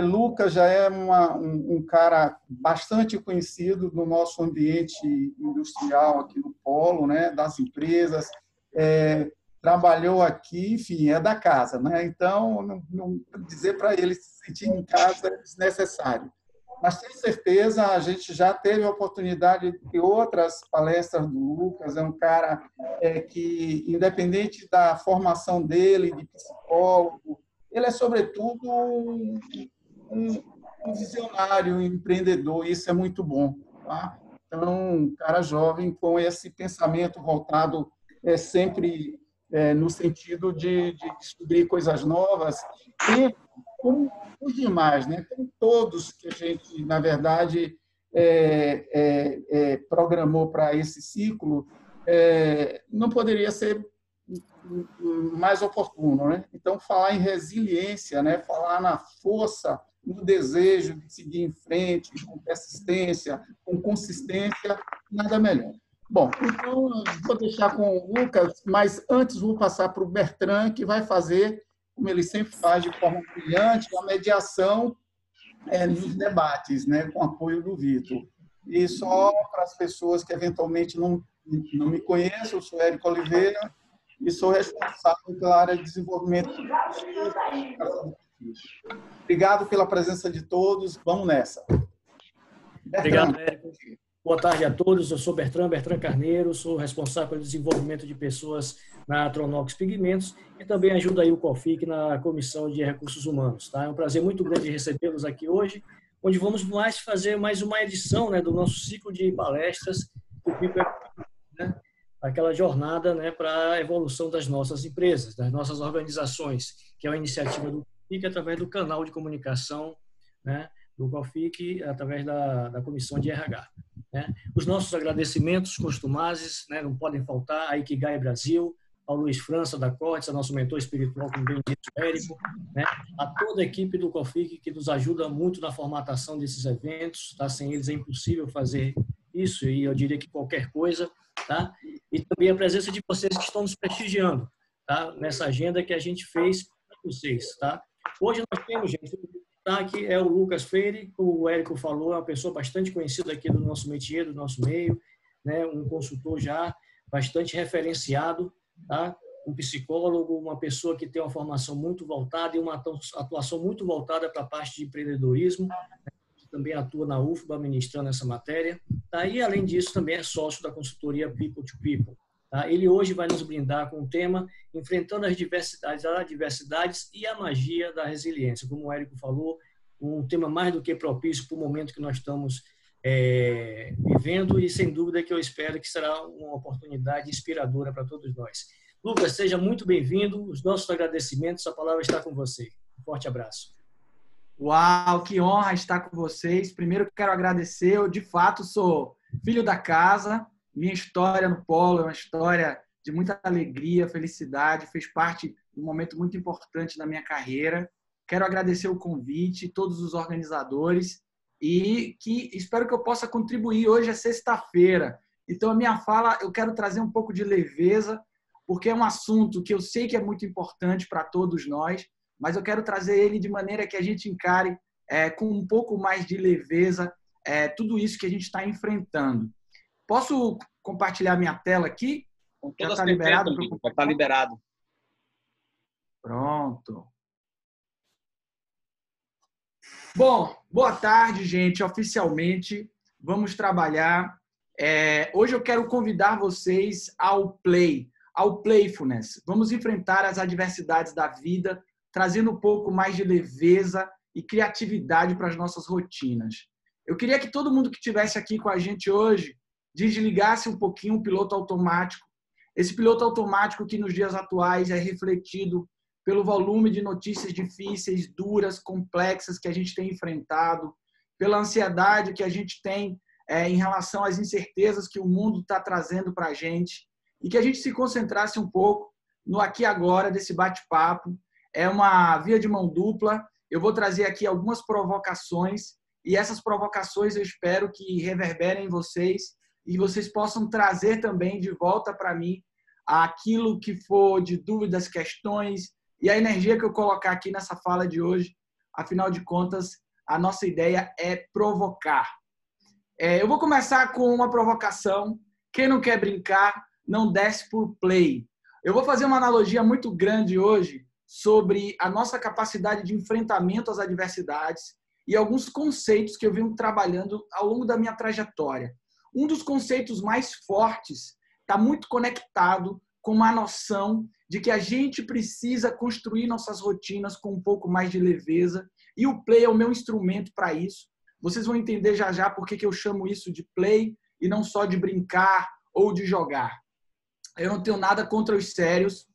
Lucas já é um cara bastante conhecido no nosso ambiente industrial aqui no Polo, né, das empresas, trabalhou aqui, enfim, é da casa, né? Então, não dizer para ele se sentir em casa é desnecessário. Mas tenho certeza, a gente já teve a oportunidade de outras palestras do Lucas, é um cara que, independente da formação dele, de psicólogo, ele é, sobretudo, um visionário, um empreendedor, e isso é muito bom. Tá? Então, um cara jovem com esse pensamento voltado sempre no sentido de descobrir coisas novas, e como os demais, né? Como todos que a gente, na verdade, programou para esse ciclo, não poderia ser mais oportuno, né? Então, falar em resiliência, né? Falar na força, no desejo de seguir em frente, com persistência, com consistência, nada melhor. Bom, então, vou deixar com o Lucas, mas antes vou passar para o Bertrand, que vai fazer, como ele sempre faz de forma brilhante, a mediação nos debates, né? Com apoio do Vitor. E só para as pessoas que eventualmente não me conhecem, eu sou Érico Oliveira, e sou responsável pela área de desenvolvimento de pessoas. Obrigado pela presença de todos. Vamos nessa. Bertrand. Obrigado, Érico. Boa tarde a todos. Eu sou Bertrand Carneiro, sou responsável pelo desenvolvimento de pessoas na Tronox Pigmentos e também ajudo aí o COFIC na Comissão de Recursos Humanos. Tá? É um prazer muito grande recebê-los aqui hoje, onde vamos fazer mais uma edição, né, do nosso ciclo de palestras, do People, né? Aquela jornada, né, para a evolução das nossas empresas, das nossas organizações, que é uma iniciativa do COFIC através do canal de comunicação, né, do COFIC através da Comissão de RH. Né? Os nossos agradecimentos costumazes, né, não podem faltar a Ikigai Brasil, ao Luiz França da Cortes, a nosso mentor espiritual, como bem disse o Érico, né? A toda a equipe do COFIC que nos ajuda muito na formatação desses eventos, tá? Sem eles é impossível fazer isso, e eu diria que qualquer coisa, tá? E também a presença de vocês que estão nos prestigiando, tá? Nessa agenda que a gente fez para vocês, tá? Hoje nós temos, gente, que é o Lucas Freire, como o Érico falou, é uma pessoa bastante conhecida aqui do nosso métier, do nosso meio, né? Um consultor já bastante referenciado, tá? Um psicólogo, uma pessoa que tem uma formação muito voltada e uma atuação muito voltada para a parte de empreendedorismo, né? Também atua na UFBA ministrando essa matéria, tá? E além disso também é sócio da consultoria People to People. Tá? Ele hoje vai nos brindar com o tema Enfrentando as adversidades e a magia da resiliência. Como o Érico falou, um tema mais do que propício para o momento que nós estamos vivendo e, sem dúvida, que eu espero que será uma oportunidade inspiradora para todos nós. Lucas, seja muito bem-vindo. Os nossos agradecimentos. A palavra está com você. Um forte abraço. Uau, que honra estar com vocês. Primeiro, quero agradecer. Eu, de fato, sou filho da casa. Minha história no Polo é uma história de muita alegria, felicidade, fez parte de um momento muito importante da minha carreira. Quero agradecer o convite, todos os organizadores, e que espero que eu possa contribuir. Hoje é sexta-feira, então a minha fala eu quero trazer um pouco de leveza, porque é um assunto que eu sei que é muito importante para todos nós, mas eu quero trazer ele de maneira que a gente encare com um pouco mais de leveza tudo isso que a gente está enfrentando. Posso compartilhar minha tela aqui? Já está liberado? Já está liberado. Pronto. Bom, boa tarde, gente. Oficialmente, vamos trabalhar. Hoje eu quero convidar vocês ao play, ao playfulness. Vamos enfrentar as adversidades da vida, trazendo um pouco mais de leveza e criatividade para as nossas rotinas. Eu queria que todo mundo que estivesse aqui com a gente hoje desligasse um pouquinho o piloto automático. Esse piloto automático que nos dias atuais é refletido pelo volume de notícias difíceis, duras, complexas que a gente tem enfrentado, pela ansiedade que a gente tem em relação às incertezas que o mundo está trazendo para a gente, e que a gente se concentrasse um pouco no aqui e agora desse bate-papo. É uma via de mão dupla. Eu vou trazer aqui algumas provocações, e essas provocações eu espero que reverberem em vocês, e vocês possam trazer também de volta para mim aquilo que for de dúvidas, questões, e a energia que eu colocar aqui nessa fala de hoje Afinal de contas, a nossa ideia é provocar. Eu vou começar com uma provocação. Quem não quer brincar, não desce por play. Eu vou fazer uma analogia muito grande hoje sobre a nossa capacidade de enfrentamento às adversidades e alguns conceitos que eu venho trabalhando ao longo da minha trajetória. Um dos conceitos mais fortes está muito conectado com uma noção de que a gente precisa construir nossas rotinas com um pouco mais de leveza, e o play é o meu instrumento para isso. Vocês vão entender já já por que eu chamo isso de play e não só de brincar ou de jogar. Eu não tenho nada contra os sérios,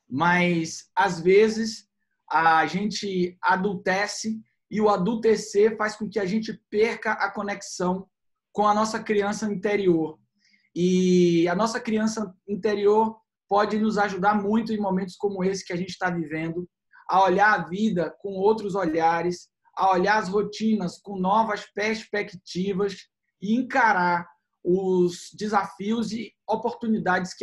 mas às vezes a gente adultece e o adultecer faz com que a gente perca a conexão com a nossa criança interior. E a nossa criança interior pode nos ajudar muito em momentos como esse que a gente está vivendo, a olhar a vida com outros olhares, a olhar as rotinas com novas perspectivas e encarar os desafios e oportunidades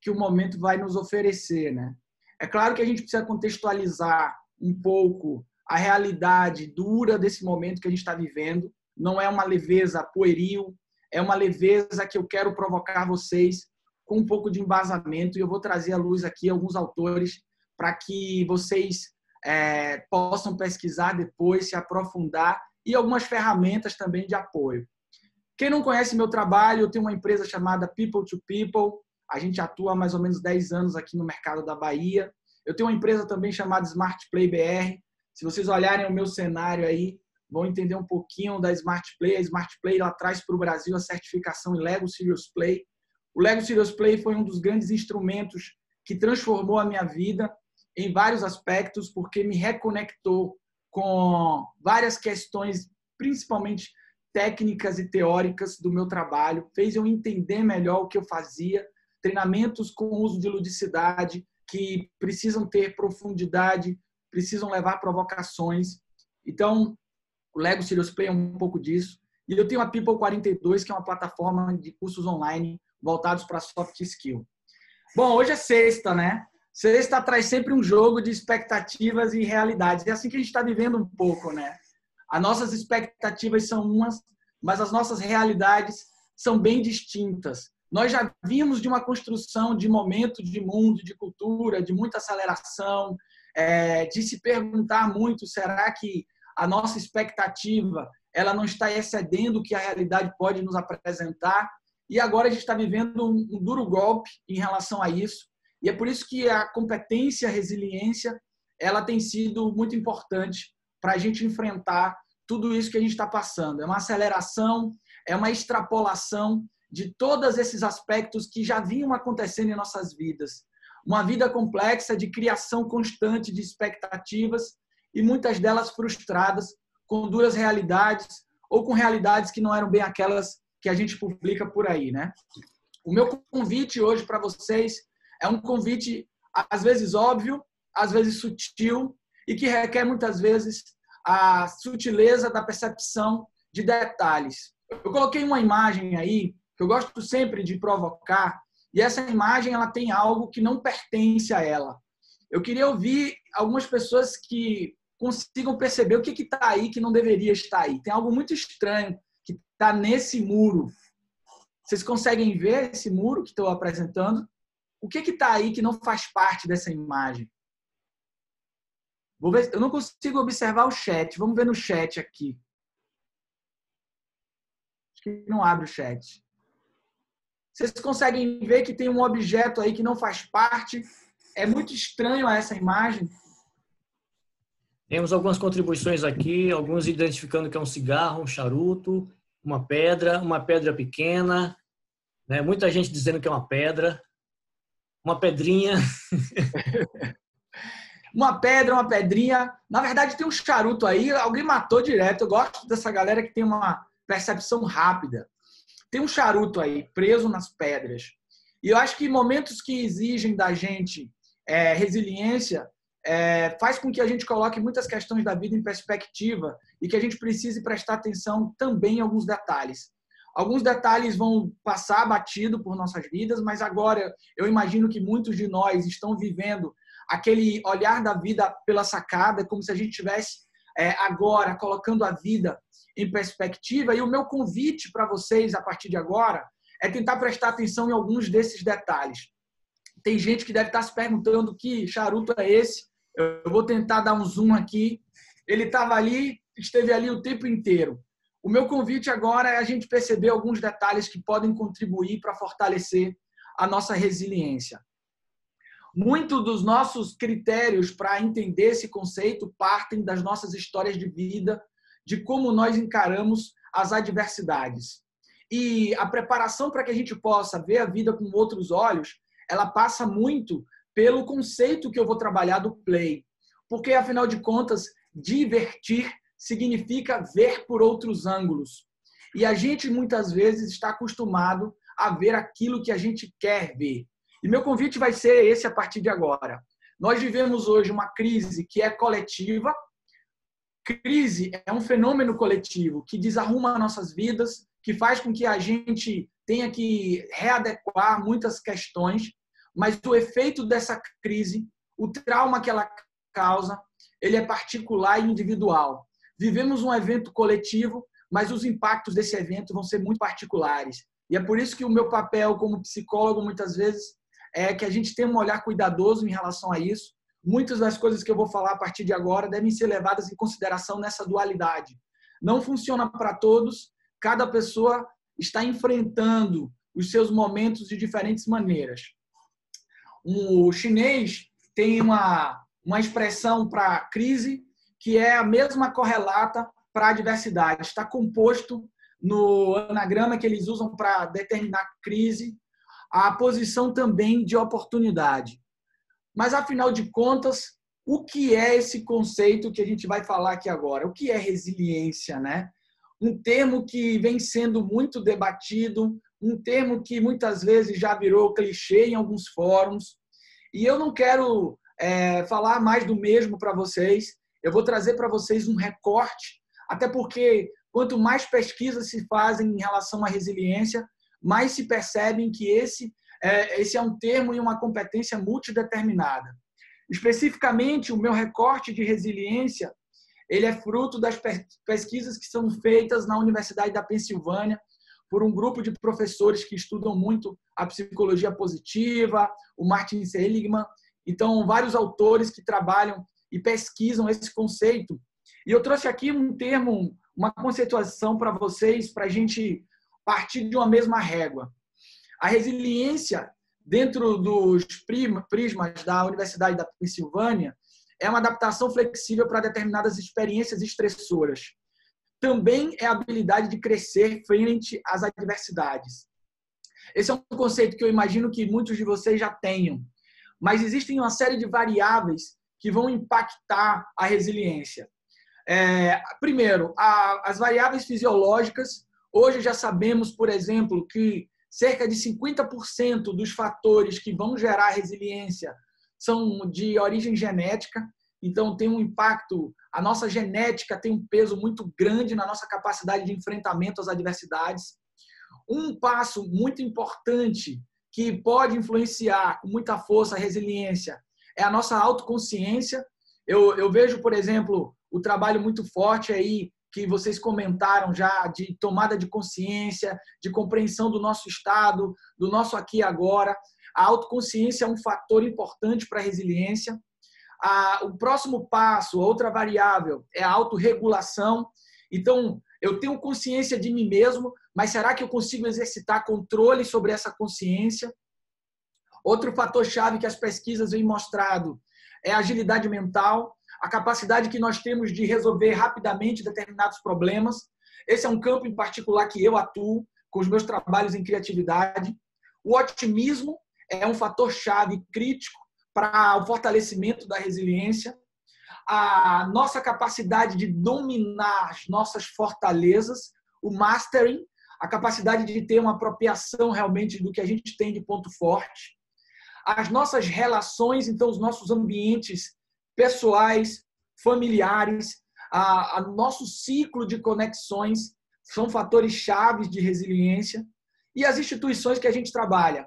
que o momento vai nos oferecer, né? É claro que a gente precisa contextualizar um pouco a realidade dura desse momento que a gente está vivendo. Não é uma leveza pueril, é uma leveza que eu quero provocar vocês com um pouco de embasamento, e eu vou trazer à luz aqui alguns autores para que vocês possam pesquisar depois, se aprofundar, e algumas ferramentas também de apoio. Quem não conhece meu trabalho, eu tenho uma empresa chamada People to People. A gente atua há mais ou menos 10 anos aqui no mercado da Bahia. Eu tenho uma empresa também chamada Smart Play BR. Se vocês olharem o meu cenário aí, vão entender um pouquinho da Smart Play. A Smart Play ela traz para o Brasil a certificação em Lego Serious Play. O Lego Serious Play foi um dos grandes instrumentos que transformou a minha vida em vários aspectos, porque me reconectou com várias questões, principalmente técnicas e teóricas do meu trabalho, fez eu entender melhor o que eu fazia, treinamentos com uso de ludicidade, que precisam ter profundidade, precisam levar provocações. Então, o Lego Serious Play é um pouco disso. E eu tenho a People 42, que é uma plataforma de cursos online voltados para soft skill. Bom, hoje é sexta, né? Sexta traz sempre um jogo de expectativas e realidades. É assim que a gente está vivendo um pouco, né? As nossas expectativas são umas, mas as nossas realidades são bem distintas. Nós já vimos de uma construção de momento de mundo, de cultura, de muita aceleração, de se perguntar muito, será que a nossa expectativa ela não está excedendo o que a realidade pode nos apresentar? E agora a gente está vivendo um duro golpe em relação a isso. E é por isso que a competência, a resiliência, ela tem sido muito importante para a gente enfrentar tudo isso que a gente está passando. É uma aceleração, é uma extrapolação de todos esses aspectos que já vinham acontecendo em nossas vidas. Uma vida complexa de criação constante de expectativas e muitas delas frustradas, com duras realidades ou com realidades que não eram bem aquelas que a gente publica por aí, né? O meu convite hoje para vocês é um convite, às vezes óbvio, às vezes sutil, e que requer muitas vezes a sutileza da percepção de detalhes. Eu coloquei uma imagem aí, que eu gosto sempre de provocar, e essa imagem ela tem algo que não pertence a ela. Eu queria ouvir algumas pessoas que consigam perceber o que está aí que não deveria estar aí. Tem algo muito estranho que está nesse muro. Vocês conseguem ver esse muro que estou apresentando? O que está aí que não faz parte dessa imagem? Vou ver, eu não consigo observar o chat. Vamos ver no chat aqui. Acho que não abre o chat. Vocês conseguem ver que tem um objeto aí que não faz parte? É muito estranho essa imagem. Temos algumas contribuições aqui, alguns identificando que é um cigarro, um charuto, uma pedra pequena, né? Muita gente dizendo que é uma pedra. Uma pedrinha. Uma pedra, uma pedrinha. Na verdade, tem um charuto aí. Alguém matou direto. Eu gosto dessa galera que tem uma percepção rápida. Tem um charuto aí, preso nas pedras. E eu acho que momentos que exigem da gente resiliência faz com que a gente coloque muitas questões da vida em perspectiva e que a gente precise prestar atenção também em alguns detalhes. Alguns detalhes vão passar batido por nossas vidas, mas agora eu imagino que muitos de nós estão vivendo aquele olhar da vida pela sacada, como se a gente estivesse agora, colocando a vida em perspectiva. E o meu convite para vocês, a partir de agora, é tentar prestar atenção em alguns desses detalhes. Tem gente que deve estar se perguntando que charuto é esse. Eu vou tentar dar um zoom aqui. Ele esteve ali o tempo inteiro. O meu convite agora é a gente perceber alguns detalhes que podem contribuir para fortalecer a nossa resiliência. Muitos dos nossos critérios para entender esse conceito partem das nossas histórias de vida, de como nós encaramos as adversidades. E a preparação para que a gente possa ver a vida com outros olhos, ela passa muito pelo conceito que eu vou trabalhar do play. Porque, afinal de contas, divertir significa ver por outros ângulos. E a gente, muitas vezes, está acostumado a ver aquilo que a gente quer ver. E meu convite vai ser esse a partir de agora. Nós vivemos hoje uma crise que é coletiva. Crise é um fenômeno coletivo que desarruma nossas vidas, que faz com que a gente tenha que readequar muitas questões, mas o efeito dessa crise, o trauma que ela causa, ele é particular e individual. Vivemos um evento coletivo, mas os impactos desse evento vão ser muito particulares. E é por isso que o meu papel como psicólogo, muitas vezes, é que a gente tenha um olhar cuidadoso em relação a isso. Muitas das coisas que eu vou falar a partir de agora devem ser levadas em consideração nessa dualidade. Não funciona para todos, cada pessoa está enfrentando os seus momentos de diferentes maneiras. O chinês tem uma expressão para crise que é a mesma correlata para a adversidade. Está composto no anagrama que eles usam para determinar crise, a posição também de oportunidade. Mas, afinal de contas, o que é esse conceito que a gente vai falar aqui agora? O que é resiliência, né? Um termo que vem sendo muito debatido, um termo que muitas vezes já virou clichê em alguns fóruns. E eu não quero falar mais do mesmo para vocês. Eu vou trazer para vocês um recorte, até porque quanto mais pesquisas se fazem em relação à resiliência, mais se percebem que esse é um termo e uma competência multideterminada. Especificamente, o meu recorte de resiliência, ele é fruto das pesquisas que são feitas na Universidade da Pensilvânia por um grupo de professores que estudam muito a psicologia positiva, o Martin Seligman. Então, vários autores que trabalham e pesquisam esse conceito. E eu trouxe aqui um termo, uma conceituação para vocês, para a gente partir de uma mesma régua. A resiliência, dentro dos prismas da Universidade da Pensilvânia, é uma adaptação flexível para determinadas experiências estressoras. Também é a habilidade de crescer frente às adversidades. Esse é um conceito que eu imagino que muitos de vocês já tenham, mas existem uma série de variáveis que vão impactar a resiliência. Primeiro, as variáveis fisiológicas. Hoje já sabemos, por exemplo, que cerca de 50% dos fatores que vão gerar resiliência são de origem genética, então tem um impacto, a nossa genética tem um peso muito grande na nossa capacidade de enfrentamento às adversidades. Um passo muito importante que pode influenciar com muita força a resiliência é a nossa autoconsciência. Eu vejo, por exemplo, o trabalho muito forte aí que vocês comentaram já de tomada de consciência, de compreensão do nosso estado, do nosso aqui e agora. A autoconsciência é um fator importante para a resiliência. O próximo passo, outra variável, é a autorregulação. Então, eu tenho consciência de mim mesmo, mas será que eu consigo exercitar controle sobre essa consciência? Outro fator-chave que as pesquisas vêm mostrado é a agilidade mental, a capacidade que nós temos de resolver rapidamente determinados problemas. Esse é um campo em particular que eu atuo com os meus trabalhos em criatividade. O otimismo é um fator-chave crítico para o fortalecimento da resiliência. A nossa capacidade de dominar as nossas fortalezas, o mastering, a capacidade de ter uma apropriação realmente do que a gente tem de ponto forte. As nossas relações, então, os nossos ambientes pessoais, familiares, nosso ciclo de conexões são fatores chaves de resiliência. E as instituições que a gente trabalha,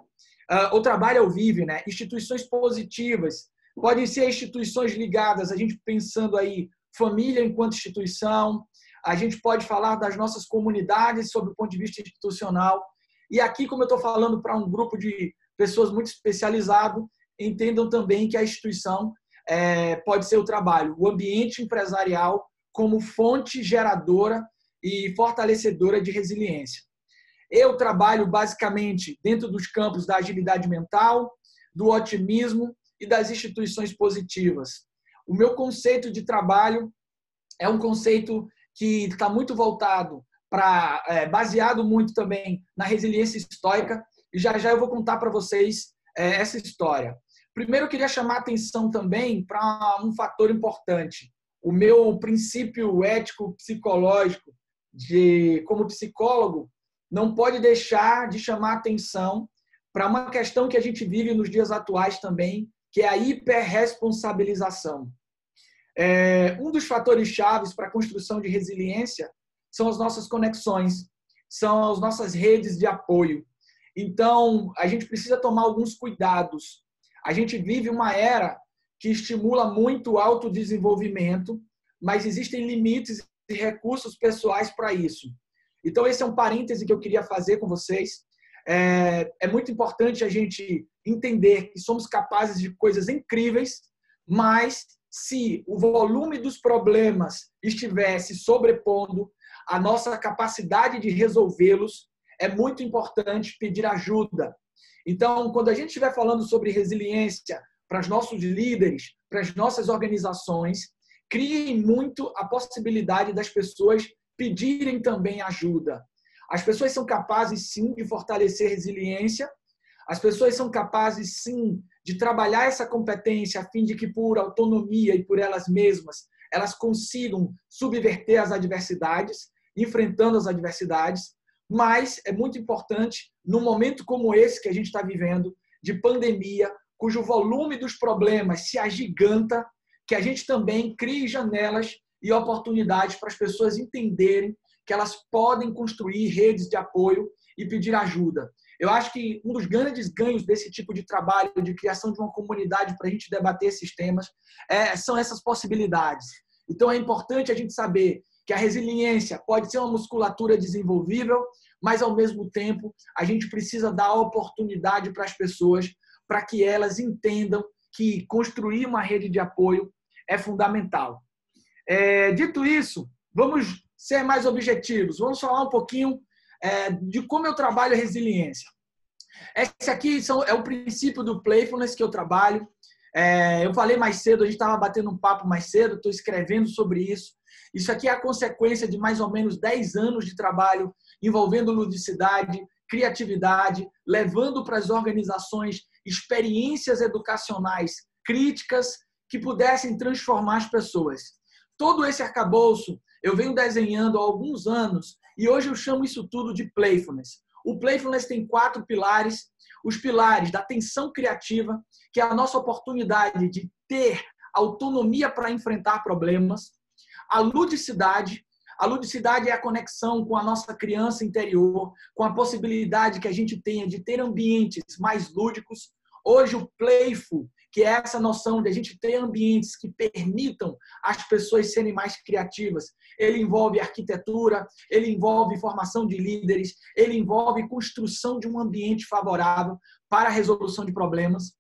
ou trabalha ou vive, né? Instituições positivas, podem ser instituições ligadas, a gente pensando aí, família enquanto instituição, a gente pode falar das nossas comunidades sob o ponto de vista institucional. E aqui, como eu estou falando para um grupo de pessoas muito especializado, entendam também que a instituição pode ser o trabalho, o ambiente empresarial como fonte geradora e fortalecedora de resiliência. Eu trabalho basicamente dentro dos campos da agilidade mental, do otimismo e das instituições positivas. O meu conceito de trabalho é um conceito que está muito voltado baseado muito também na resiliência estoica, e já já eu vou contar para vocês essa história. Primeiro, eu queria chamar a atenção também para um fator importante. O meu princípio ético psicológico como psicólogo não pode deixar de chamar a atenção para uma questão que a gente vive nos dias atuais também, que é a hiperresponsabilização. Um dos fatores chaves para a construção de resiliência são as nossas conexões, são as nossas redes de apoio. Então, a gente precisa tomar alguns cuidados. A gente vive uma era que estimula muito o autodesenvolvimento, mas existem limites e recursos pessoais para isso. Então, esse é um parêntese que eu queria fazer com vocês. É muito importante a gente entender que somos capazes de coisas incríveis, mas se o volume dos problemas estivesse sobrepondo a nossa capacidade de resolvê-los, é muito importante pedir ajuda. Então, quando a gente estiver falando sobre resiliência para os nossos líderes, para as nossas organizações, criem muito a possibilidade das pessoas pedirem também ajuda. As pessoas são capazes, sim, de fortalecer resiliência. As pessoas são capazes, sim, de trabalhar essa competência a fim de que, por autonomia e por elas mesmas, elas consigam subverter as adversidades, enfrentando as adversidades. Mas é muito importante, num momento como esse que a gente está vivendo, de pandemia, cujo volume dos problemas se agiganta, que a gente também crie janelas e oportunidades para as pessoas entenderem que elas podem construir redes de apoio e pedir ajuda. Eu acho que um dos grandes ganhos desse tipo de trabalho, de criação de uma comunidade para a gente debater esses temas, são essas possibilidades. Então, é importante a gente saber que a resiliência pode ser uma musculatura desenvolvível, mas, ao mesmo tempo, a gente precisa dar oportunidade para as pessoas para que elas entendam que construir uma rede de apoio é fundamental. Dito isso, vamos ser mais objetivos. Vamos falar um pouquinho de como eu trabalho a resiliência. Esse aqui é o princípio do Playfulness que eu trabalho. Eu falei mais cedo, a gente estava batendo um papo mais cedo, estou escrevendo sobre isso. Isso aqui é a consequência de mais ou menos 10 anos de trabalho envolvendo ludicidade, criatividade, levando para as organizações experiências educacionais críticas que pudessem transformar as pessoas. Todo esse arcabouço eu venho desenhando há alguns anos e hoje eu chamo isso tudo de Playfulness. O Playfulness tem 4 pilares. Os pilares da atenção criativa, que é a nossa oportunidade de ter autonomia para enfrentar problemas. A ludicidade. A ludicidade é a conexão com a nossa criança interior, com a possibilidade que a gente tenha de ter ambientes mais lúdicos. Hoje, o playful, que é essa noção de a gente ter ambientes que permitam as pessoas serem mais criativas. Ele envolve arquitetura, ele envolve formação de líderes, ele envolve construção de um ambiente favorável para a resolução de problemas.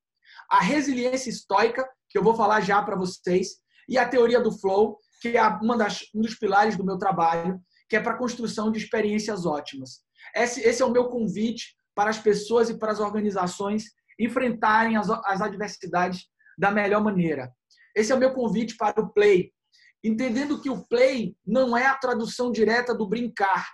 A resiliência estoica, que eu vou falar já para vocês, e a teoria do flow, que é um dos pilares do meu trabalho, que é para a construção de experiências ótimas. Esse é o meu convite para as pessoas e para as organizações enfrentarem as adversidades da melhor maneira. Esse é o meu convite para o play, entendendo que o play não é a tradução direta do brincar.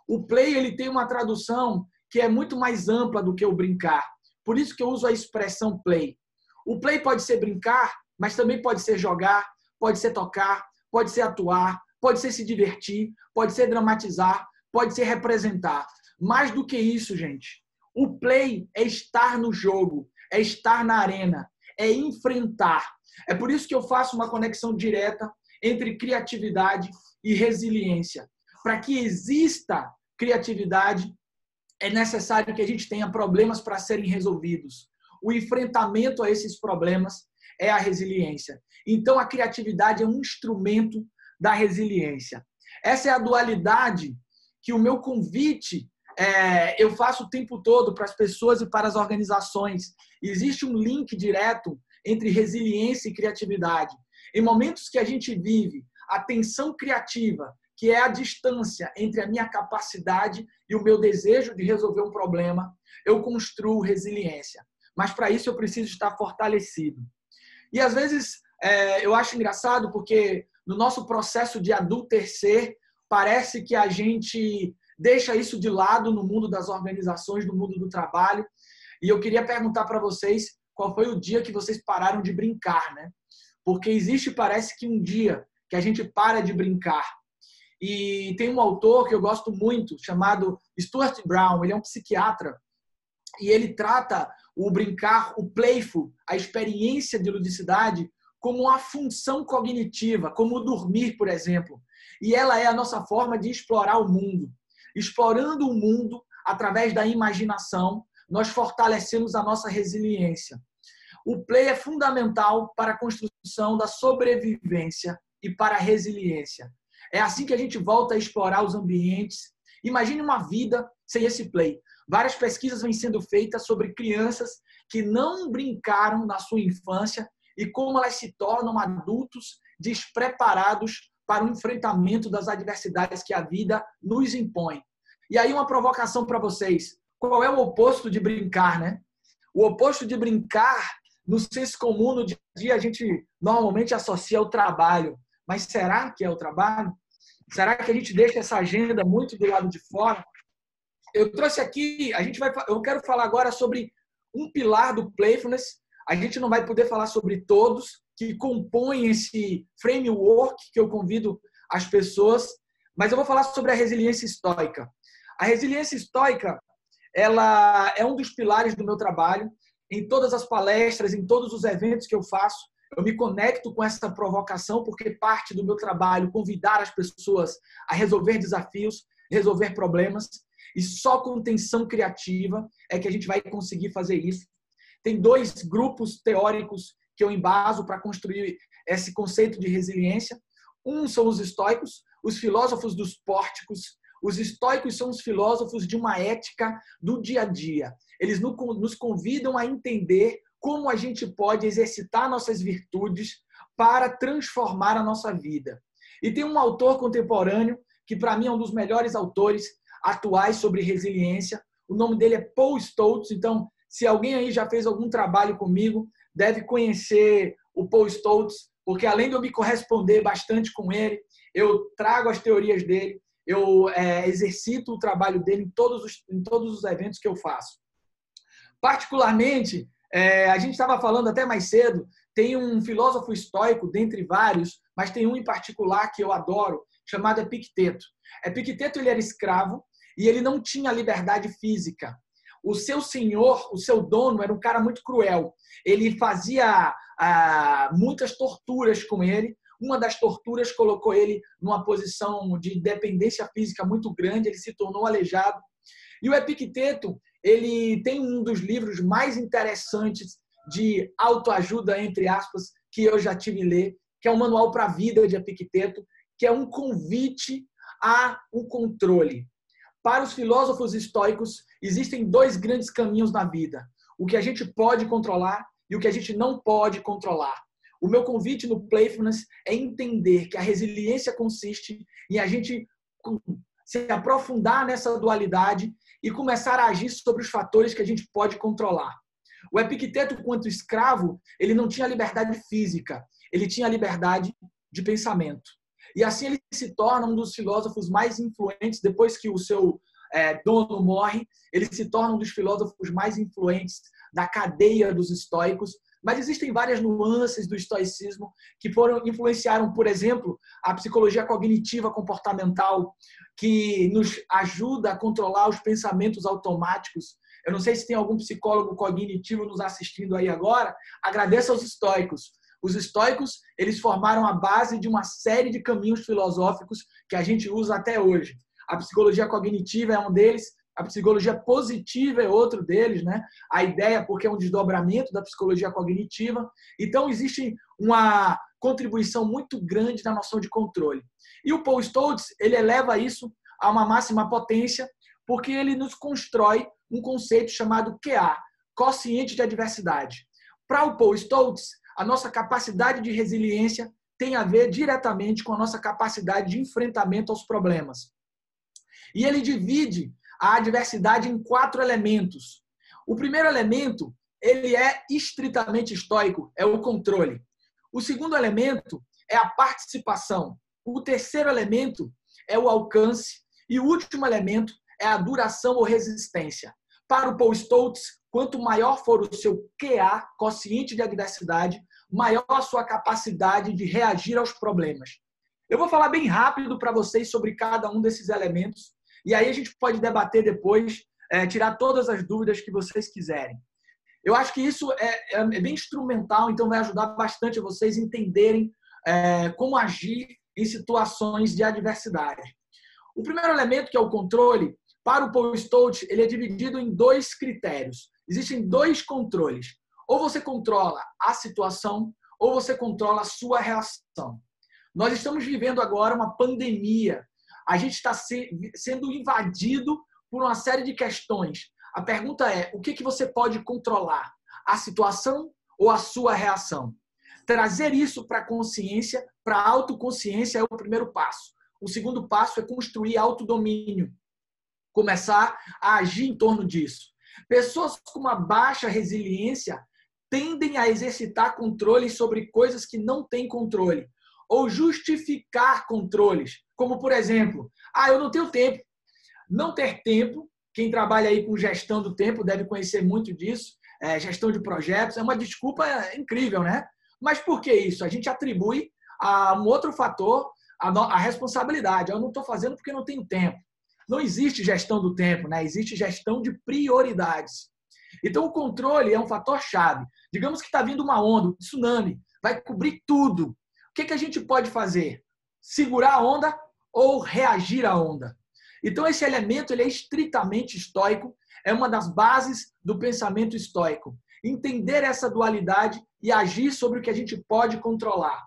O play ele tem uma tradução que é muito mais ampla do que o brincar. Por isso que eu uso a expressão play. O play pode ser brincar, mas também pode ser jogar, pode ser tocar, pode ser atuar, pode ser se divertir, pode ser dramatizar, pode ser representar. Mais do que isso, gente, o play é estar no jogo, é estar na arena, é enfrentar. É por isso que eu faço uma conexão direta entre criatividade e resiliência. Para que exista criatividade, é necessário que a gente tenha problemas para serem resolvidos. O enfrentamento a esses problemas é a resiliência. Então, a criatividade é um instrumento da resiliência. Essa é a dualidade que o meu convite eu faço o tempo todo para as pessoas e para as organizações. Existe um link direto entre resiliência e criatividade. Em momentos que a gente vive a tensão criativa, que é a distância entre a minha capacidade e o meu desejo de resolver um problema, eu construo resiliência. Mas para isso eu preciso estar fortalecido. E às vezes eu acho engraçado porque no nosso processo de adultecer, parece que a gente deixa isso de lado no mundo das organizações, no mundo do trabalho. E eu queria perguntar para vocês qual foi o dia que vocês pararam de brincar, né? Porque existe, parece que um dia que a gente para de brincar. E tem um autor que eu gosto muito, chamado Stuart Brown, ele é um psiquiatra, e ele trata o brincar, o playful, a experiência de ludicidade, como uma função cognitiva, como o dormir, por exemplo. E ela é a nossa forma de explorar o mundo. Explorando o mundo através da imaginação, nós fortalecemos a nossa resiliência. O play é fundamental para a construção da sobrevivência e para a resiliência. É assim que a gente volta a explorar os ambientes. Imagine uma vida sem esse play. Várias pesquisas vêm sendo feitas sobre crianças que não brincaram na sua infância e como elas se tornam adultos despreparados para o enfrentamento das adversidades que a vida nos impõe. E aí uma provocação para vocês. Qual é o oposto de brincar, né? O oposto de brincar, no senso comum, no dia a dia, a gente normalmente associa ao trabalho. Mas será que é o trabalho? Será que a gente deixa essa agenda muito do lado de fora? Eu trouxe aqui, eu quero falar agora sobre um pilar do Playfulness. A gente não vai poder falar sobre todos que compõem esse framework que eu convido as pessoas, mas eu vou falar sobre a resiliência estoica. A resiliência estoica, ela é um dos pilares do meu trabalho. Em todas as palestras, em todos os eventos que eu faço, eu me conecto com essa provocação, porque parte do meu trabalho convidar as pessoas a resolver desafios, resolver problemas, e só com tensão criativa é que a gente vai conseguir fazer isso. Tem dois grupos teóricos que eu embaso para construir esse conceito de resiliência. Um são os estoicos, os filósofos dos pórticos. Os estoicos são os filósofos de uma ética do dia a dia. Eles nos convidam a entender como a gente pode exercitar nossas virtudes para transformar a nossa vida. E tem um autor contemporâneo, que para mim é um dos melhores autores atuais sobre resiliência. O nome dele é Paul Stoltz. Então, se alguém aí já fez algum trabalho comigo, deve conhecer o Paul Stoltz, porque além de eu me corresponder bastante com ele, eu trago as teorias dele, eu exercito o trabalho dele em todos os eventos que eu faço. Particularmente, a gente estava falando até mais cedo, tem um filósofo estoico, dentre vários, mas tem um em particular que eu adoro, chamado Epicteto. Epicteto, ele era escravo e ele não tinha liberdade física. O seu senhor, o seu dono, era um cara muito cruel. Ele fazia muitas torturas com ele. Uma das torturas colocou ele numa posição de dependência física muito grande, ele se tornou aleijado. E o Epicteto, ele tem um dos livros mais interessantes de autoajuda, entre aspas, que eu já tive ler, que é o Manual para a Vida de Epicteto, que é um convite a um controle. Para os filósofos estoicos, existem dois grandes caminhos na vida. O que a gente pode controlar e o que a gente não pode controlar. O meu convite no Playfulness é entender que a resiliência consiste em a gente se aprofundar nessa dualidade e começar a agir sobre os fatores que a gente pode controlar. O Epicteto, quanto escravo, ele não tinha liberdade física, ele tinha liberdade de pensamento. E assim ele se torna um dos filósofos mais influentes, depois que o seu dono morre, ele se torna um dos filósofos mais influentes da cadeia dos estoicos. Mas existem várias nuances do estoicismo que influenciaram, por exemplo, a psicologia cognitiva comportamental, que nos ajuda a controlar os pensamentos automáticos. Eu não sei se tem algum psicólogo cognitivo nos assistindo aí agora. Agradeço aos estoicos. Os estoicos, eles formaram a base de uma série de caminhos filosóficos que a gente usa até hoje. A psicologia cognitiva é um deles, A psicologia positiva é outro deles, né? A ideia, porque é um desdobramento da psicologia cognitiva. Então, existe uma contribuição muito grande na noção de controle. E o Paul Stoltz, ele eleva isso a uma máxima potência, porque ele nos constrói um conceito chamado QA, quociente de adversidade. Para o Paul Stoltz, a nossa capacidade de resiliência tem a ver diretamente com a nossa capacidade de enfrentamento aos problemas. E ele divide a adversidade em 4 elementos. O primeiro elemento, ele é estritamente estoico, é o controle. O segundo elemento é a participação. O terceiro elemento é o alcance. E o último elemento é a duração ou resistência. Para o Paul Stoltz, quanto maior for o seu QA, quociente de adversidade, maior a sua capacidade de reagir aos problemas. Eu vou falar bem rápido para vocês sobre cada um desses elementos, e aí a gente pode debater depois, tirar todas as dúvidas que vocês quiserem. Eu acho que isso é bem instrumental, então vai ajudar bastante a vocês entenderem como agir em situações de adversidade. O primeiro elemento, que é o controle, para o Paul Stoltz, ele é dividido em 2 critérios. Existem 2 controles. Ou você controla a situação, ou você controla a sua reação. Nós estamos vivendo agora uma pandemia. A gente está sendo invadido por uma série de questões. A pergunta é, o que você pode controlar? A situação ou a sua reação? Trazer isso para a consciência, para a autoconsciência é o primeiro passo. O segundo passo é construir autodomínio. Começar a agir em torno disso. Pessoas com uma baixa resiliência tendem a exercitar controle sobre coisas que não têm controle. Ou justificar controles. Como, por exemplo, eu não tenho tempo. Não ter tempo, quem trabalha aí com gestão do tempo deve conhecer muito disso, gestão de projetos, é uma desculpa incrível, né? Mas por que isso? A gente atribui a um outro fator a responsabilidade. Eu não estou fazendo porque não tenho tempo. Não existe gestão do tempo, né? Existe gestão de prioridades. Então, o controle é um fator-chave. Digamos que está vindo uma onda, um tsunami, vai cobrir tudo. O que a gente pode fazer? Segurar a onda ou reagir à onda? Então, esse elemento ele é estritamente estoico, é uma das bases do pensamento estoico. Entender essa dualidade e agir sobre o que a gente pode controlar.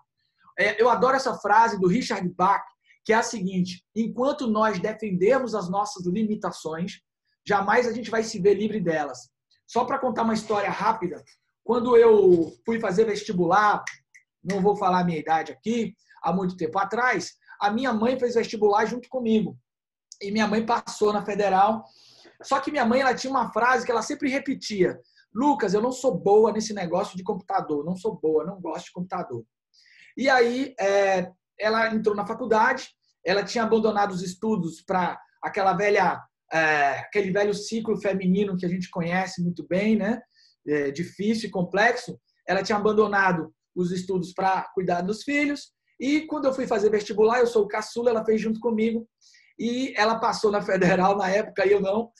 Eu adoro essa frase do Richard Bach, que é a seguinte: enquanto nós defendermos as nossas limitações, jamais a gente vai se ver livre delas. Só para contar uma história rápida, quando eu fui fazer vestibular, não vou falar a minha idade aqui, há muito tempo atrás, a minha mãe fez vestibular junto comigo. E minha mãe passou na Federal. Só que minha mãe ela tinha uma frase que ela sempre repetia: Lucas, eu não sou boa nesse negócio de computador, não sou boa, não gosto de computador. E aí, ela entrou na faculdade, ela tinha abandonado os estudos para aquele velho ciclo feminino que a gente conhece muito bem, né? Difícil e complexo. Ela tinha abandonado os estudos para cuidar dos filhos. E quando eu fui fazer vestibular, eu sou o caçula, ela fez junto comigo. E ela passou na Federal na época, eu não.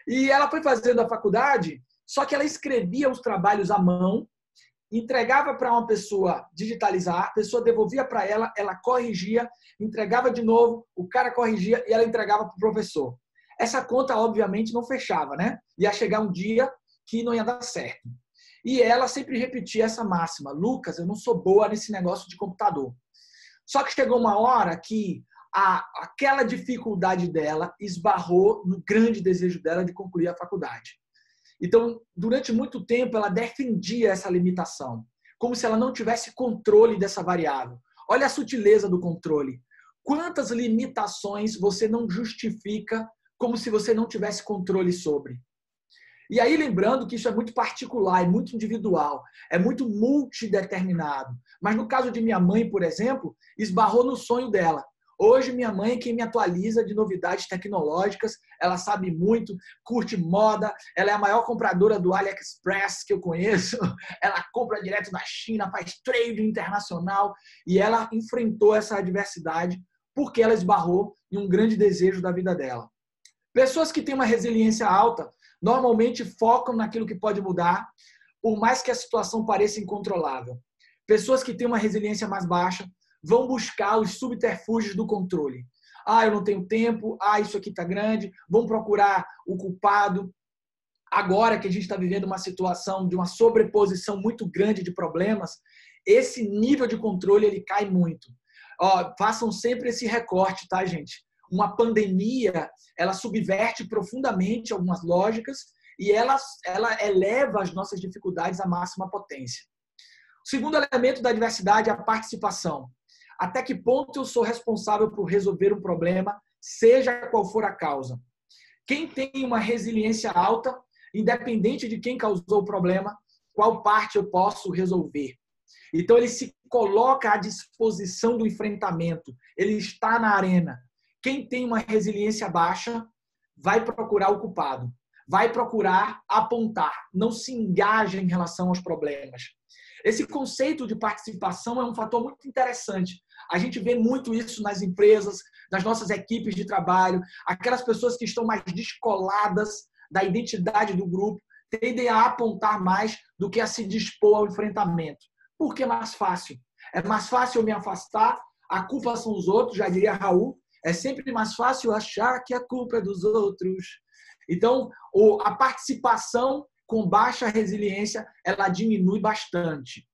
E ela foi fazendo a faculdade, só que ela escrevia os trabalhos à mão, entregava para uma pessoa digitalizar, a pessoa devolvia para ela, ela corrigia, entregava de novo, o cara corrigia e ela entregava para o professor. Essa conta, obviamente, não fechava, né? Ia chegar um dia que não ia dar certo. E ela sempre repetia essa máxima: Lucas, eu não sou boa nesse negócio de computador. Só que chegou uma hora que aquela dificuldade dela esbarrou no grande desejo dela de concluir a faculdade. Então, durante muito tempo, ela defendia essa limitação, como se ela não tivesse controle dessa variável. Olha a sutileza do controle. Quantas limitações você não justifica como se você não tivesse controle sobre? E aí, lembrando que isso é muito particular, é muito individual, é muito multideterminado. Mas no caso de minha mãe, por exemplo, esbarrou no sonho dela. Hoje, minha mãe é quem me atualiza de novidades tecnológicas, ela sabe muito, curte moda, ela é a maior compradora do AliExpress que eu conheço, ela compra direto da China, faz trade internacional, e ela enfrentou essa adversidade porque ela esbarrou em um grande desejo da vida dela. Pessoas que têm uma resiliência alta normalmente focam naquilo que pode mudar, por mais que a situação pareça incontrolável. Pessoas que têm uma resiliência mais baixa vão buscar os subterfúgios do controle. eu não tenho tempo, isso aqui está grande, vão procurar o culpado. Agora que a gente está vivendo uma situação de uma sobreposição muito grande de problemas, esse nível de controle ele cai muito. Façam sempre esse recorte, tá, gente? Uma pandemia, ela subverte profundamente algumas lógicas e ela eleva as nossas dificuldades à máxima potência. O segundo elemento da diversidade é a participação. Até que ponto eu sou responsável por resolver um problema, seja qual for a causa? Quem tem uma resiliência alta, independente de quem causou o problema, qual parte eu posso resolver? Então, ele se coloca à disposição do enfrentamento. Ele está na arena. Quem tem uma resiliência baixa vai procurar o culpado. Vai procurar apontar. Não se engaja em relação aos problemas. Esse conceito de participação é um fator muito interessante. A gente vê muito isso nas empresas, nas nossas equipes de trabalho. Aquelas pessoas que estão mais descoladas da identidade do grupo tendem a apontar mais do que a se dispor ao enfrentamento. Por que é mais fácil? É mais fácil eu me afastar, a culpa são os outros, já diria Raul. É sempre mais fácil achar que a culpa é dos outros. Então, a participação com baixa resiliência, ela diminui bastante.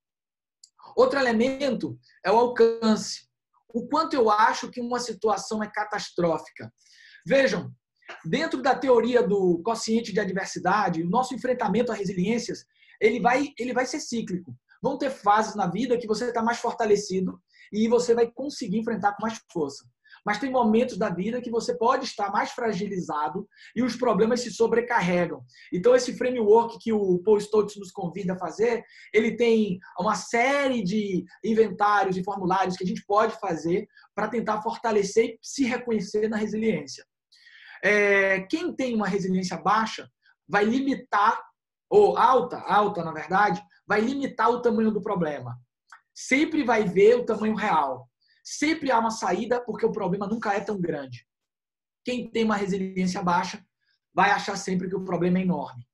Outro elemento é o alcance. O quanto eu acho que uma situação é catastrófica. Vejam, dentro da teoria do quociente de adversidade, o nosso enfrentamento a resiliências, ele vai ser cíclico. Vão ter fases na vida que você está mais fortalecido e você vai conseguir enfrentar com mais força. Mas tem momentos da vida que você pode estar mais fragilizado e os problemas se sobrecarregam. Então, esse framework que o Paul Stoltz nos convida a fazer, ele tem uma série de inventários e formulários que a gente pode fazer para tentar fortalecer e se reconhecer na resiliência. Quem tem uma resiliência baixa vai limitar, ou alta na verdade, vai limitar o tamanho do problema. Sempre vai ver o tamanho real. Sempre há uma saída porque o problema nunca é tão grande. Quem tem uma resiliência baixa vai achar sempre que o problema é enorme.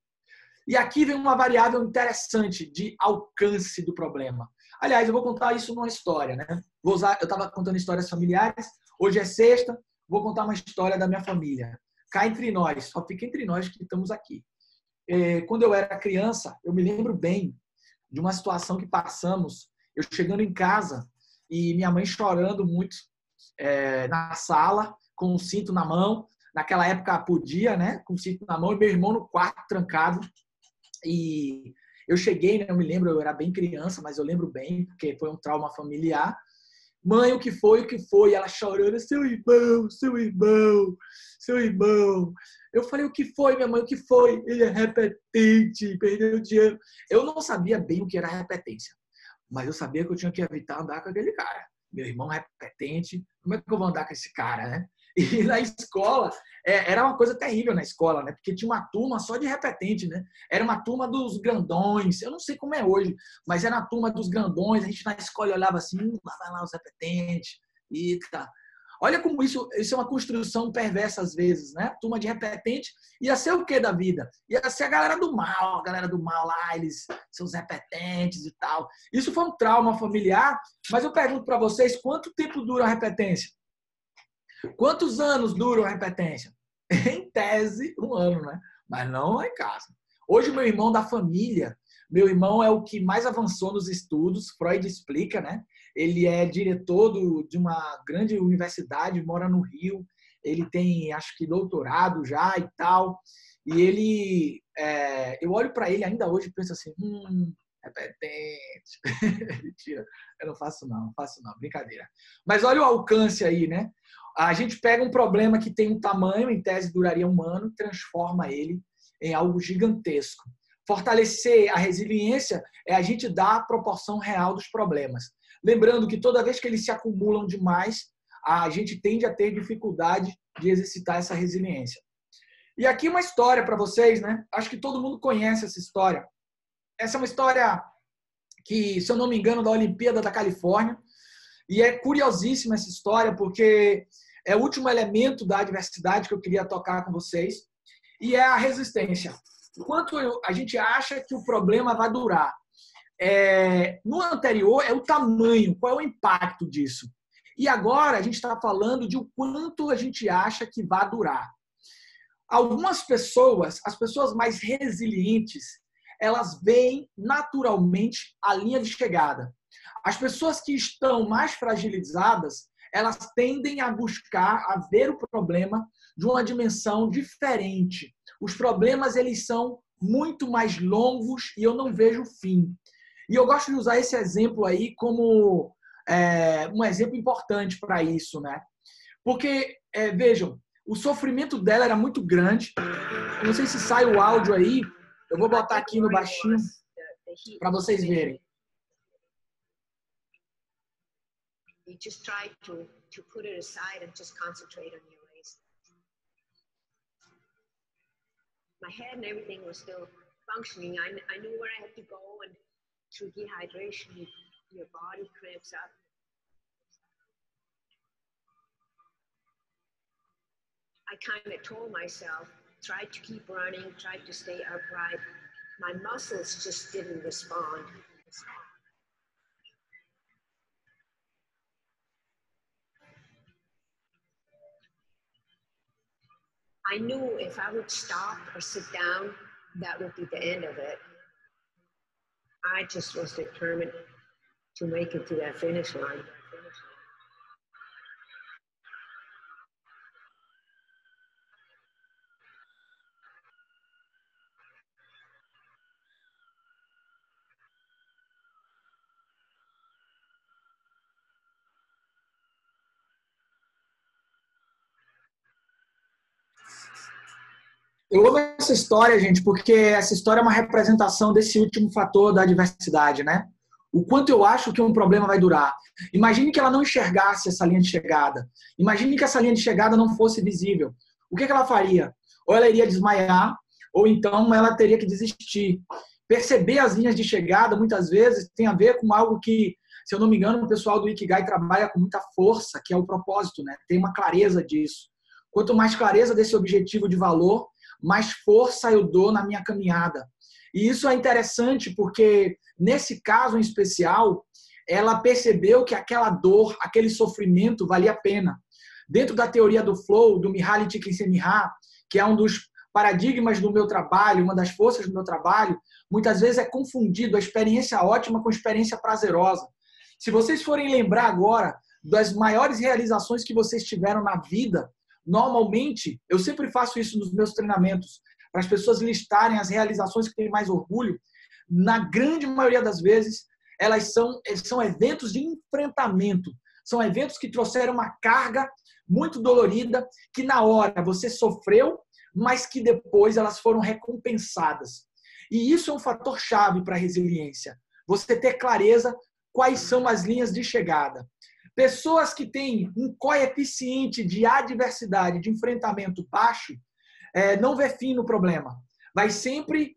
E aqui vem uma variável interessante de alcance do problema. Aliás, eu vou contar isso numa história, né? Eu estava contando histórias familiares, hoje é sexta, vou contar uma história da minha família. Cá entre nós, só fica entre nós que estamos aqui. Quando eu era criança, eu me lembro bem de uma situação que passamos, eu chegando em casa e minha mãe chorando muito na sala, com um cinto na mão. Naquela época podia, né? Com um cinto na mão, e meu irmão no quarto trancado. E eu cheguei, né? Eu me lembro, eu era bem criança, mas eu lembro bem, porque foi um trauma familiar. Mãe, o que foi? O que foi? E ela chorando, seu irmão, seu irmão, seu irmão. Eu falei, o que foi, minha mãe? O que foi? Ele é repetente, perdeu o dinheiro. Eu não sabia bem o que era repetência, mas eu sabia que eu tinha que evitar andar com aquele cara. Meu irmão é repetente, como é que eu vou andar com esse cara, né? E na escola, era uma coisa terrível na escola, né? Porque tinha uma turma só de repetente, né? Era uma turma dos grandões, eu não sei como é hoje, mas era a turma dos grandões, a gente na escola olhava assim, lá vai lá os repetentes, e tá. Olha como isso é uma construção perversa às vezes, né? Turma de repetente ia ser o quê da vida? Ia ser a galera do mal lá, eles são os repetentes e tal. Isso foi um trauma familiar, mas eu pergunto para vocês, quanto tempo dura a repetência? Quantos anos dura a repetência? Em tese, 1 ano, né? Mas não lá em casa. Hoje, meu irmão da família, meu irmão é o que mais avançou nos estudos, Freud explica, né? Ele é diretor de uma grande universidade, mora no Rio, ele tem, acho que, doutorado já e tal, e ele, eu olho para ele ainda hoje e penso assim, repetente. Mentira, eu não faço não, brincadeira. Mas olha o alcance aí, né? A gente pega um problema que tem um tamanho, em tese duraria 1 ano, e transforma ele em algo gigantesco. Fortalecer a resiliência é a gente dar a proporção real dos problemas. Lembrando que toda vez que eles se acumulam demais, a gente tende a ter dificuldade de exercitar essa resiliência. E aqui uma história para vocês, né? Acho que todo mundo conhece essa história. Essa é uma história que, se eu não me engano, da Olimpíada da Califórnia. E é curiosíssima essa história, porque é o último elemento da adversidade que eu queria tocar com vocês. E é a resistência. Quanto a gente acha que o problema vai durar? No anterior, é o tamanho, qual é o impacto disso? E agora a gente está falando de o quanto a gente acha que vai durar. Algumas pessoas, as pessoas mais resilientes, elas veem naturalmente a linha de chegada. As pessoas que estão mais fragilizadas, elas tendem a buscar, a ver o problema de uma dimensão diferente. Os problemas, eles são muito mais longos e eu não vejo o fim. E eu gosto de usar esse exemplo aí como um exemplo importante para isso, né? Porque, vejam, o sofrimento dela era muito grande. Eu não sei se sai o áudio aí. Eu vou botar aqui no baixinho para vocês verem. You just try to put it aside and just concentrate on your race. My head and everything was still functioning. I knew where I had to go, and through dehydration, your body cramps up. I kind of told myself, tried to keep running, tried to stay upright. My muscles just didn't respond. I knew if I would stop or sit down, that would be the end of it. I just was determined to make it to that finish line. Eu amo essa história, gente, porque essa história é uma representação desse último fator da adversidade, né? O quanto eu acho que um problema vai durar. Imagine que ela não enxergasse essa linha de chegada. Imagine que essa linha de chegada não fosse visível. O que ela faria? Ou ela iria desmaiar, ou então ela teria que desistir. Perceber as linhas de chegada, muitas vezes, tem a ver com algo que, se eu não me engano, o pessoal do Ikigai trabalha com muita força, que é o propósito, né? Tem uma clareza disso. Quanto mais clareza desse objetivo de valor, mais força eu dou na minha caminhada. E isso é interessante porque, nesse caso em especial, ela percebeu que aquela dor, aquele sofrimento valia a pena. Dentro da teoria do flow, do Mihaly Csikszentmihalyi, que é um dos paradigmas do meu trabalho, uma das forças do meu trabalho, muitas vezes é confundido a experiência ótima com a experiência prazerosa. Se vocês forem lembrar agora das maiores realizações que vocês tiveram na vida, normalmente, eu sempre faço isso nos meus treinamentos, para as pessoas listarem as realizações que têm mais orgulho. Na grande maioria das vezes, eles são eventos de enfrentamento. São eventos que trouxeram uma carga muito dolorida, que na hora você sofreu, mas que depois elas foram recompensadas. E isso é um fator chave para a resiliência. Você ter clareza quais são as linhas de chegada. Pessoas que têm um coeficiente de adversidade, de enfrentamento baixo, não vê fim no problema. Vai sempre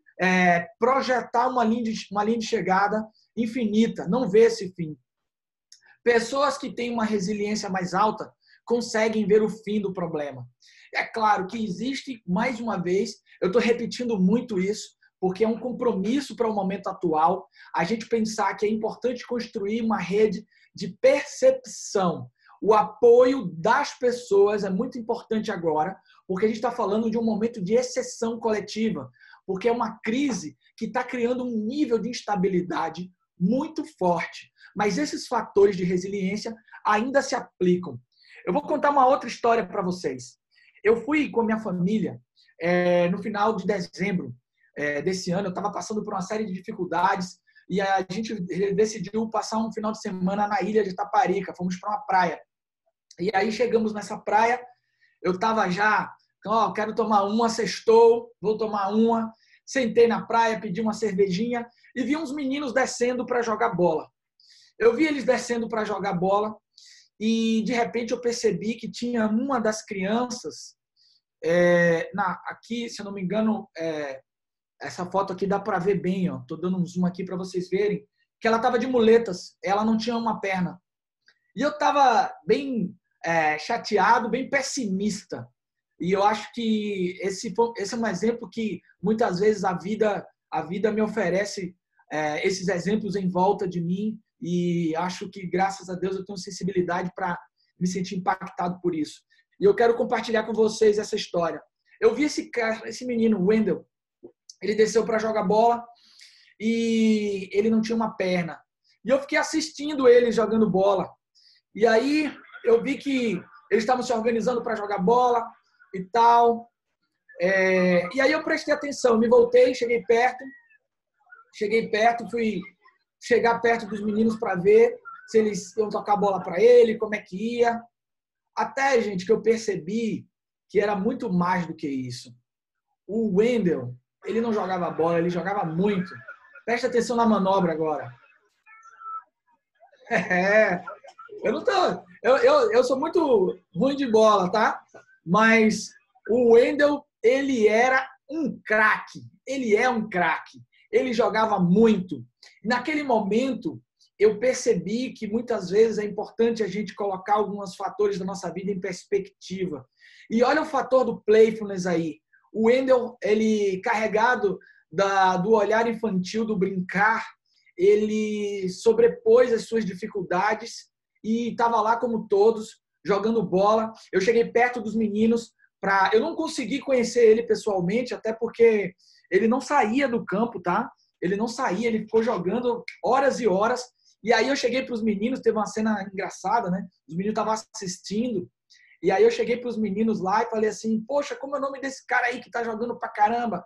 projetar uma linha de chegada infinita, não vê esse fim. Pessoas que têm uma resiliência mais alta conseguem ver o fim do problema. É claro que existe, mais uma vez, eu estou repetindo muito isso, porque é um compromisso para o momento atual, a gente pensar que é importante construir uma rede de percepção. O apoio das pessoas é muito importante agora, porque a gente está falando de um momento de exceção coletiva, porque é uma crise que está criando um nível de instabilidade muito forte. Mas esses fatores de resiliência ainda se aplicam. Eu vou contar uma outra história para vocês. Eu fui com a minha família no final de dezembro desse ano. Eu estava passando por uma série de dificuldades e a gente decidiu passar um final de semana na ilha de Taparica. Fomos para uma praia. E aí chegamos nessa praia, eu estava já, quero tomar uma, sextou, vou tomar uma. Sentei na praia, pedi uma cervejinha e vi uns meninos descendo para jogar bola. Eu vi eles descendo para jogar bola e, de repente, eu percebi que tinha uma das crianças, aqui, se eu não me engano, essa foto aqui dá para ver bem, ó. Tô dando um zoom aqui para vocês verem, que ela estava de muletas, ela não tinha uma perna. E eu estava bem chateado, bem pessimista. E eu acho que esse é um exemplo que muitas vezes a vida me oferece esses exemplos em volta de mim, e acho que, graças a Deus, eu tenho sensibilidade para me senti impactado por isso. E eu quero compartilhar com vocês essa história. Eu vi esse menino, Wendell, ele desceu para jogar bola e ele não tinha uma perna. E eu fiquei assistindo ele jogando bola. E aí eu vi que eles estavam se organizando para jogar bola e tal. E aí eu prestei atenção, me voltei, cheguei perto, fui chegar perto dos meninos para ver se eles iam tocar a bola para ele, como é que ia. Até, gente, que eu percebi que era muito mais do que isso. O Wendell, ele não jogava bola, ele jogava muito. Presta atenção na manobra agora. Eu sou muito ruim de bola, tá? Mas o Wendell, ele era um craque. Ele é um craque. Ele jogava muito. E naquele momento, eu percebi que muitas vezes é importante a gente colocar alguns fatores da nossa vida em perspectiva. E olha o fator do playfulness aí. O Wendell, ele carregado do olhar infantil, do brincar, ele sobrepôs as suas dificuldades e estava lá como todos, jogando bola. Eu cheguei perto dos meninos, eu não consegui conhecer ele pessoalmente, até porque ele não saía do campo, tá? Ele não saía, ele ficou jogando horas e horas. E aí eu cheguei para os meninos, teve uma cena engraçada, né? Os meninos estavam assistindo. E aí eu cheguei para os meninos lá e falei assim, poxa, como é o nome desse cara aí que tá jogando pra caramba?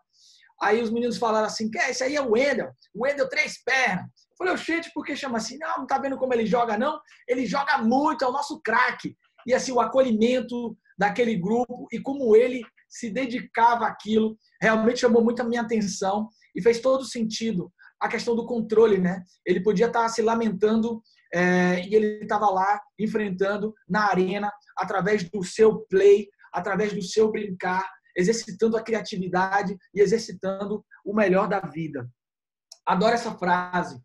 Aí os meninos falaram assim, esse aí é o Wendell 3 pernas. Eu falei, gente, por que chama assim? Não tá vendo como ele joga, não? Ele joga muito, é o nosso craque. E assim, o acolhimento daquele grupo e como ele se dedicava àquilo, realmente chamou muito a minha atenção e fez todo sentido. A questão do controle, né? Ele podia estar se lamentando e ele estava lá enfrentando na arena através do seu play, através do seu brincar, exercitando a criatividade e exercitando o melhor da vida. Adoro essa frase.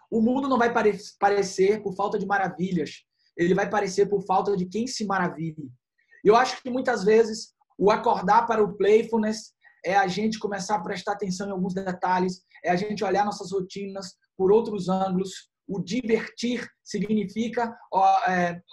O mundo não vai parecer por falta de maravilhas. Ele vai parecer por falta de quem se maravilhe. Eu acho que muitas vezes o acordar para o playfulness é a gente começar a prestar atenção em alguns detalhes, é a gente olhar nossas rotinas por outros ângulos. O divertir significa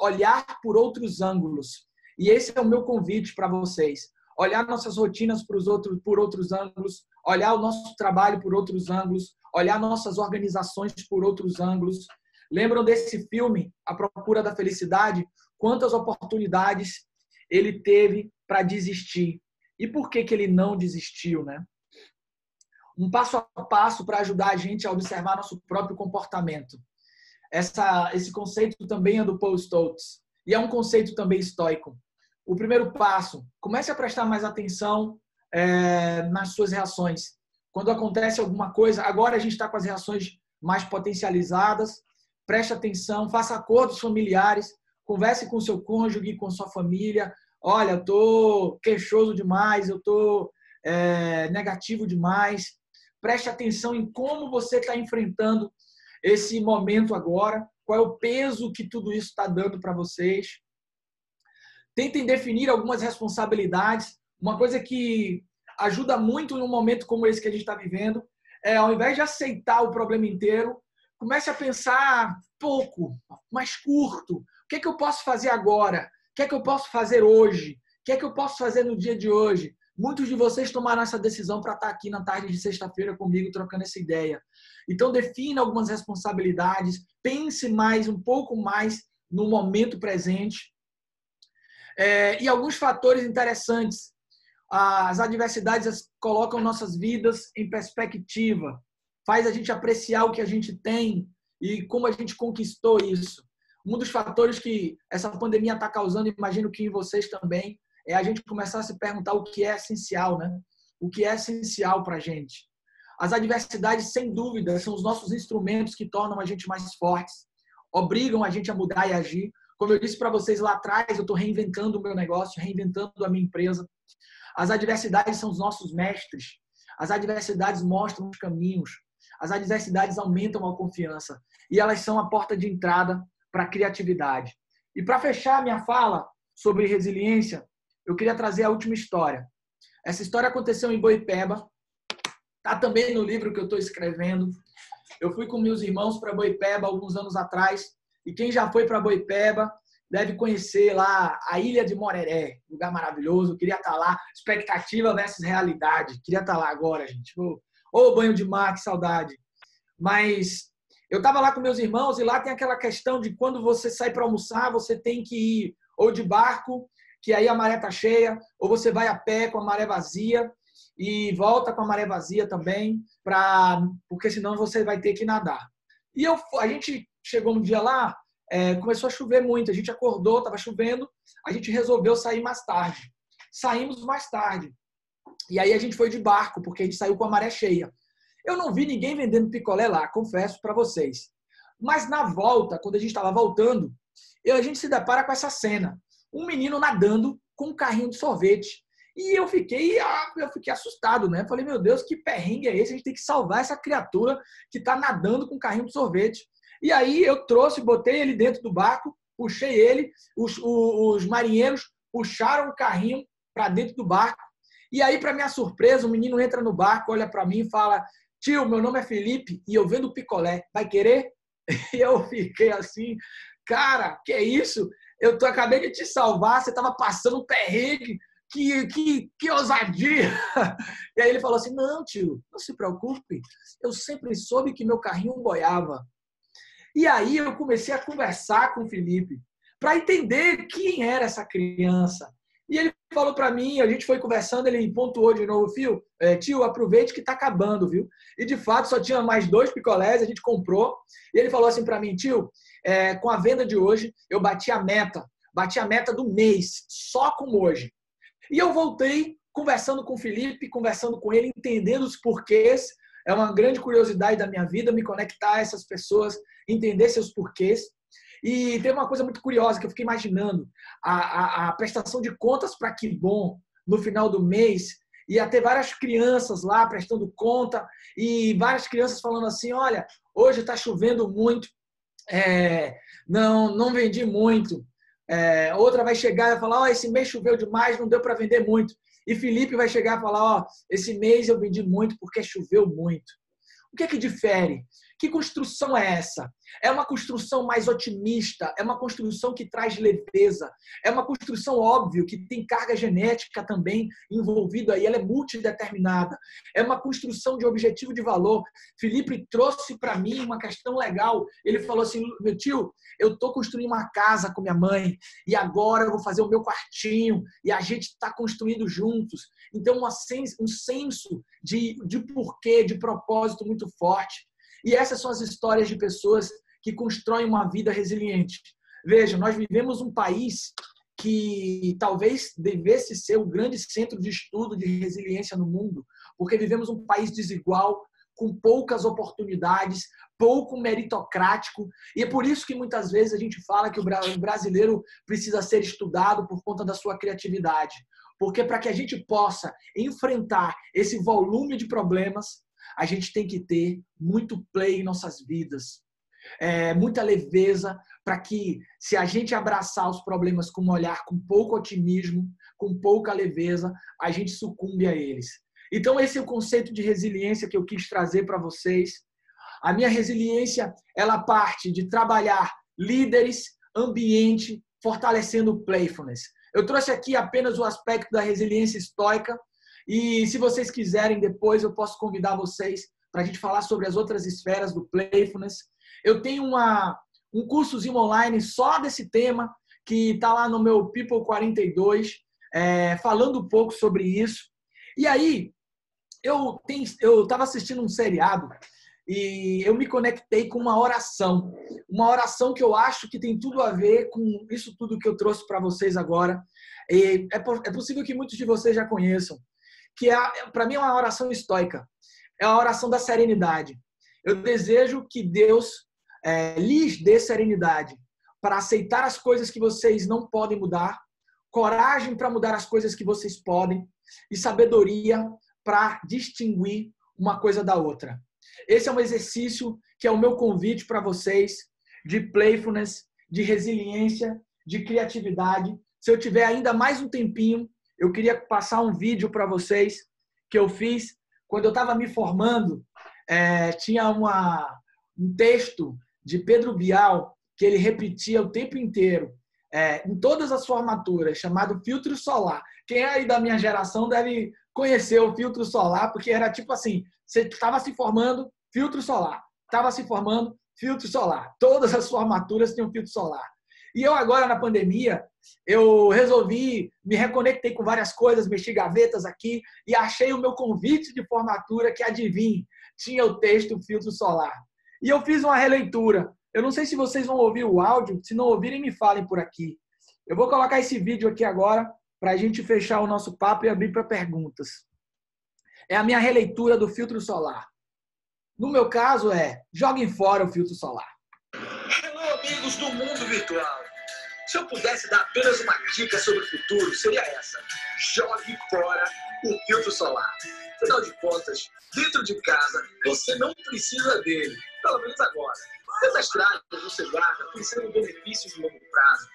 olhar por outros ângulos. E esse é o meu convite para vocês. Olhar nossas rotinas por outros ângulos, olhar o nosso trabalho por outros ângulos, olhar nossas organizações por outros ângulos. Lembram desse filme, A Procura da Felicidade? Quantas oportunidades ele teve para desistir. E por que ele não desistiu, né? Um passo a passo para ajudar a gente a observar nosso próprio comportamento. Esse conceito também é do Paul Stoltz e é um conceito também estoico. O primeiro passo, comece a prestar mais atenção nas suas reações. Quando acontece alguma coisa, agora a gente está com as reações mais potencializadas, preste atenção, faça acordos familiares, converse com o seu cônjuge, com sua família. Olha, eu estou queixoso demais, eu estou negativo demais. Preste atenção em como você está enfrentando esse momento agora, qual é o peso que tudo isso está dando para vocês. Tentem definir algumas responsabilidades. Uma coisa que ajuda muito em um momento como esse que a gente está vivendo é, ao invés de aceitar o problema inteiro, comece a pensar pouco, mais curto. O que é que eu posso fazer agora? O que é que eu posso fazer hoje? O que é que eu posso fazer no dia de hoje? Muitos de vocês tomaram essa decisão para estar aqui na tarde de sexta-feira comigo, trocando essa ideia. Então, defina algumas responsabilidades, pense um pouco mais no momento presente. E alguns fatores interessantes. As adversidades colocam nossas vidas em perspectiva, faz a gente apreciar o que a gente tem e como a gente conquistou isso. Um dos fatores que essa pandemia está causando, imagino que em vocês também, é a gente começar a se perguntar o que é essencial, né? O que é essencial para a gente. As adversidades, sem dúvida, são os nossos instrumentos que tornam a gente mais fortes, obrigam a gente a mudar e agir. Como eu disse para vocês lá atrás, eu estou reinventando o meu negócio, reinventando a minha empresa. As adversidades são os nossos mestres. As adversidades mostram os caminhos. As adversidades aumentam a confiança. E elas são a porta de entrada para a criatividade. E para fechar minha fala sobre resiliência, eu queria trazer a última história. Essa história aconteceu em Boipeba. Está também no livro que eu estou escrevendo. Eu fui com meus irmãos para Boipeba alguns anos atrás. E quem já foi para Boipeba deve conhecer lá a Ilha de Moreré, lugar maravilhoso. Eu queria estar lá. Expectativa versus realidade. Queria estar lá agora, gente. Ô, banho de mar, que saudade. Mas eu estava lá com meus irmãos e lá tem aquela questão de quando você sai para almoçar, você tem que ir ou de barco, que aí a maré está cheia, ou você vai a pé com a maré vazia e volta com a maré vazia também, porque senão você vai ter que nadar. E a gente chegou um dia lá, começou a chover muito, a gente acordou, estava chovendo, a gente resolveu sair mais tarde. Saímos mais tarde. E aí a gente foi de barco, porque a gente saiu com a maré cheia. Eu não vi ninguém vendendo picolé lá, confesso para vocês. Mas na volta, quando a gente estava voltando, a gente se depara com essa cena. Um menino nadando com um carrinho de sorvete. E eu fiquei assustado, né? Falei, meu Deus, que perrengue é esse? A gente tem que salvar essa criatura que está nadando com um carrinho de sorvete. E aí eu botei ele dentro do barco, puxei ele, os marinheiros puxaram o carrinho para dentro do barco. E aí, para minha surpresa, o menino entra no barco, olha para mim e fala, tio, meu nome é Felipe e eu vendo picolé, vai querer? E eu fiquei assim, cara, que é isso? Acabei de te salvar, você estava passando um perrengue, que ousadia! E aí ele falou assim, não, tio, não se preocupe, eu sempre soube que meu carrinho boiava. E aí eu comecei a conversar com o Felipe para entender quem era essa criança. E ele falou para mim, a gente foi conversando, ele pontuou de novo, tio, aproveite que está acabando, viu? E de fato só tinha mais 2 picolés, a gente comprou. E ele falou assim para mim, tio, com a venda de hoje, eu bati a meta do mês, só com hoje. E eu voltei conversando com o Felipe, conversando com ele, entendendo os porquês. É uma grande curiosidade da minha vida, me conectar a essas pessoas, entender seus porquês. E tem uma coisa muito curiosa que eu fiquei imaginando, a prestação de contas para Que Bom no final do mês, ia ter várias crianças lá prestando conta e várias crianças falando assim, olha, hoje está chovendo muito, não vendi muito. Outra vai chegar e vai falar, esse mês choveu demais, não deu para vender muito. E Felipe vai chegar e falar, esse mês eu vendi muito porque choveu muito. O que é que difere? Que construção é essa? É uma construção mais otimista, é uma construção que traz leveza, é uma construção, óbvio, que tem carga genética também envolvida aí, ela é multideterminada, é uma construção de objetivo de valor. Felipe trouxe para mim uma questão legal, ele falou assim, meu tio, eu estou construindo uma casa com minha mãe e agora eu vou fazer o meu quartinho e a gente está construindo juntos. Então, um senso de porquê, de propósito muito forte. E essas são as histórias de pessoas que constroem uma vida resiliente. Veja, nós vivemos um país que talvez devesse ser o grande centro de estudo de resiliência no mundo, porque vivemos um país desigual, com poucas oportunidades, pouco meritocrático, e é por isso que muitas vezes a gente fala que o brasileiro precisa ser estudado por conta da sua criatividade. Porque para que a gente possa enfrentar esse volume de problemas, a gente tem que ter muito play em nossas vidas, muita leveza, para que, se a gente abraçar os problemas com um olhar com pouco otimismo, com pouca leveza, a gente sucumbe a eles. Então, esse é o conceito de resiliência que eu quis trazer para vocês. A minha resiliência, ela parte de trabalhar líderes, ambiente, fortalecendo o playfulness. Eu trouxe aqui apenas o aspecto da resiliência estoica, e se vocês quiserem, depois eu posso convidar vocês para a gente falar sobre as outras esferas do playfulness. Eu tenho um cursozinho online só desse tema, que está lá no meu People 42, falando um pouco sobre isso. E aí, eu estava assistindo um seriado e eu me conectei com uma oração que eu acho que tem tudo a ver com isso tudo que eu trouxe para vocês agora. E é possível que muitos de vocês já conheçam, que para mim é uma oração estoica, é a oração da serenidade. Eu desejo que Deus lhes dê serenidade para aceitar as coisas que vocês não podem mudar, coragem para mudar as coisas que vocês podem e sabedoria para distinguir uma coisa da outra. Esse é um exercício que é o meu convite para vocês de playfulness, de resiliência, de criatividade. Se eu tiver ainda mais um tempinho, eu queria passar um vídeo para vocês que eu fiz quando eu estava me formando. Tinha um texto de Pedro Bial que ele repetia o tempo inteiro. em todas as formaturas, chamado filtro solar. Quem é aí da minha geração deve conhecer o filtro solar, porque era tipo assim, você estava se formando, filtro solar. Estava se formando, filtro solar. Todas as formaturas tinham filtro solar. E eu agora, na pandemia, eu resolvi, me reconectei com várias coisas, mexi gavetas aqui e achei o meu convite de formatura que, adivinhe, tinha o texto filtro solar. E eu fiz uma releitura. Eu não sei se vocês vão ouvir o áudio, se não ouvirem, me falem por aqui. Eu vou colocar esse vídeo aqui agora para a gente fechar o nosso papo e abrir para perguntas. É a minha releitura do filtro solar. No meu caso joguem fora o filtro solar. Hello, amigos do mundo virtual. Se eu pudesse dar apenas uma dica sobre o futuro, seria essa. Jogue fora o filtro solar. Afinal de contas, dentro de casa, você não precisa dele. Pelo menos agora. Quantas tralhas você guarda pensando em benefícios de longo prazo?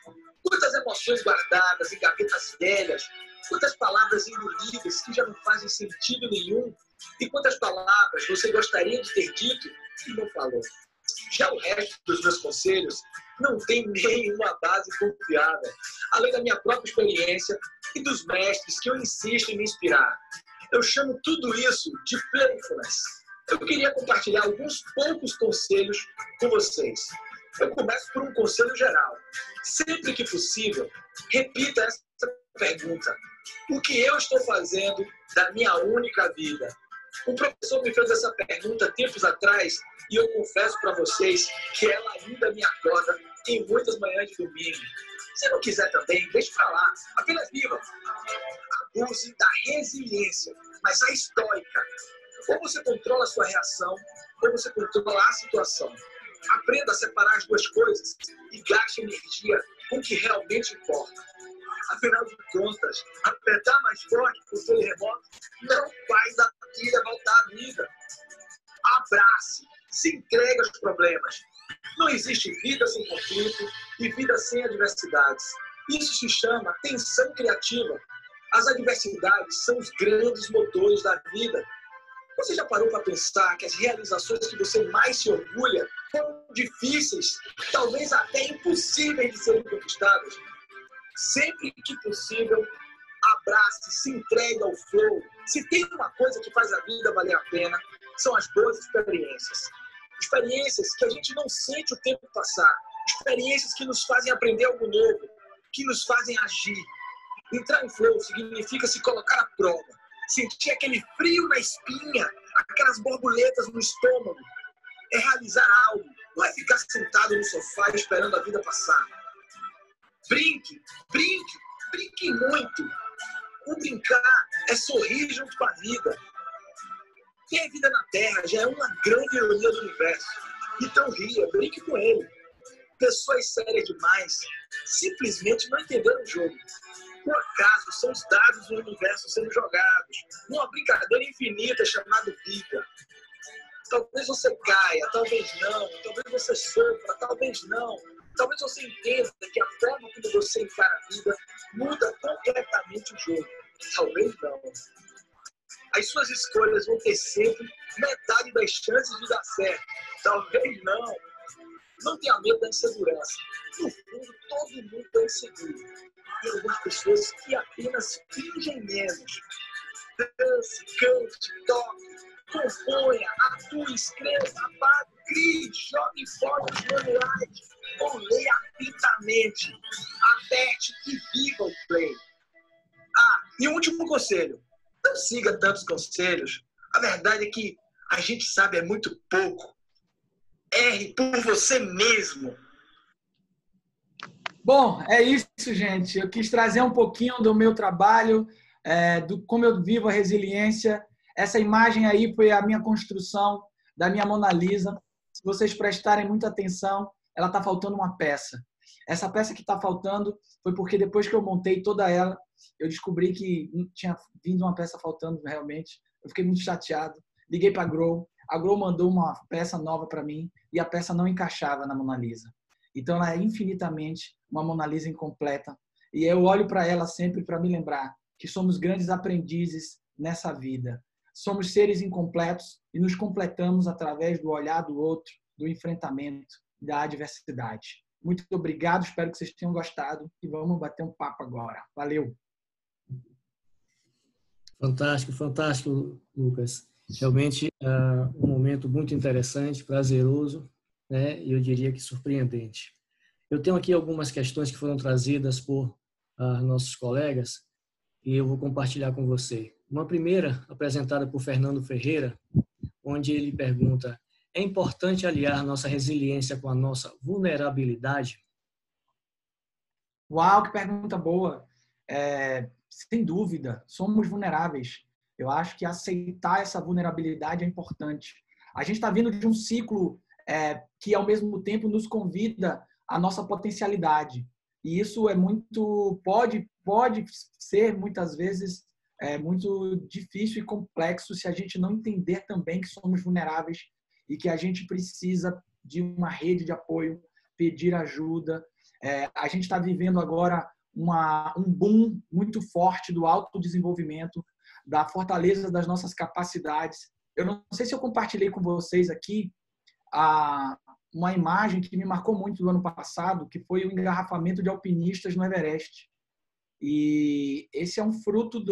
Quantas emoções guardadas em gavetas velhas? Quantas palavras engolidas que já não fazem sentido nenhum? E quantas palavras você gostaria de ter dito e não falou? Já o resto dos meus conselhos não tem nenhuma base confiável, além da minha própria experiência e dos mestres que eu insisto em me inspirar. Eu chamo tudo isso de playfulness. Eu queria compartilhar alguns poucos conselhos com vocês. Eu começo por um conselho geral. Sempre que possível, repita essa pergunta. O que eu estou fazendo da minha única vida? Um professor me fez essa pergunta tempos atrás e eu confesso para vocês que ela ainda me acorda em muitas manhãs de domingo. Se não quiser também, deixe para lá. Apenas viva. Abuse da resiliência, mas a estoica. Ou você controla a sua reação, ou você controla a situação. Aprenda a separar as duas coisas e gaste energia com o que realmente importa. Afinal de contas, apertar mais forte o controle remoto não faz a filha voltar à vida. Abrace, se entregue aos problemas. Não existe vida sem conflito e vida sem adversidades. Isso se chama tensão criativa. As adversidades são os grandes motores da vida. Você já parou para pensar que as realizações que você mais se orgulha são difíceis, talvez até impossíveis de serem conquistadas? Sempre que possível, abrace, se entregue ao flow. Se tem uma coisa que faz a vida valer a pena, são as boas experiências. Experiências que a gente não sente o tempo passar. Experiências que nos fazem aprender algo novo, que nos fazem agir. Entrar em flow significa se colocar à prova. Sentir aquele frio na espinha, aquelas borboletas no estômago. É realizar algo, não é ficar sentado no sofá esperando a vida passar. Brinque, brinque, brinque muito. O brincar é sorrir junto com a vida. Ter vida na Terra já é uma grande ironia do universo. Então ria, brinque com ele. Pessoas sérias demais simplesmente não entenderam o jogo. Por acaso, são os dados do universo sendo jogados numa brincadeira infinita chamada vida. Talvez você caia, talvez não. Talvez você sofra, talvez não. Talvez você entenda que a forma como você encara a vida muda completamente o jogo. Talvez não. As suas escolhas vão ter sempre metade das chances de dar certo. Talvez não. Não tenha medo da insegurança. No fundo, todo mundo é inseguro. Tem algumas pessoas que apenas fingem menos. Dance, cante, toque, componha, atue, escreva, apague, crie, jogue fora os manuais ou leia atentamente. Aperte e viva o play. E um último conselho. Não siga tantos conselhos. A verdade é que a gente sabe muito pouco. Erre por você mesmo. Bom, é isso, gente. Eu quis trazer um pouquinho do meu trabalho, do como eu vivo a resiliência. Essa imagem aí foi a minha construção da minha Mona Lisa. Se vocês prestarem muita atenção, ela está faltando uma peça. Essa peça que está faltando foi porque depois que eu montei toda ela, eu descobri que tinha vindo uma peça faltando realmente. Eu fiquei muito chateado. Liguei para a Grow. A Grow mandou uma peça nova para mim e a peça não encaixava na Mona Lisa. Então, ela é infinitamente uma Mona Lisa incompleta. E eu olho para ela sempre para me lembrar que somos grandes aprendizes nessa vida. Somos seres incompletos e nos completamos através do olhar do outro, do enfrentamento, da adversidade. Muito obrigado, espero que vocês tenham gostado e vamos bater um papo agora. Valeu! Fantástico, fantástico, Lucas. Realmente um momento muito interessante, prazeroso, né? E eu diria que surpreendente. Eu tenho aqui algumas questões que foram trazidas por nossos colegas e eu vou compartilhar com você. Uma primeira, apresentada por Fernando Ferreira, onde ele pergunta: é importante aliar nossa resiliência com a nossa vulnerabilidade? Uau, que pergunta boa! Sem dúvida, somos vulneráveis. Eu acho que aceitar essa vulnerabilidade é importante. A gente está vindo de um ciclo que, ao mesmo tempo, nos convida à nossa potencialidade. E isso é muito, pode ser, muitas vezes, muito difícil e complexo se a gente não entender também que somos vulneráveis e que a gente precisa de uma rede de apoio, pedir ajuda. A gente está vivendo agora um boom muito forte do autodesenvolvimento, da fortaleza das nossas capacidades. Eu não sei se eu compartilhei com vocês aqui uma imagem que me marcou muito do ano passado, que foi o engarrafamento de alpinistas no Everest. E esse é um fruto,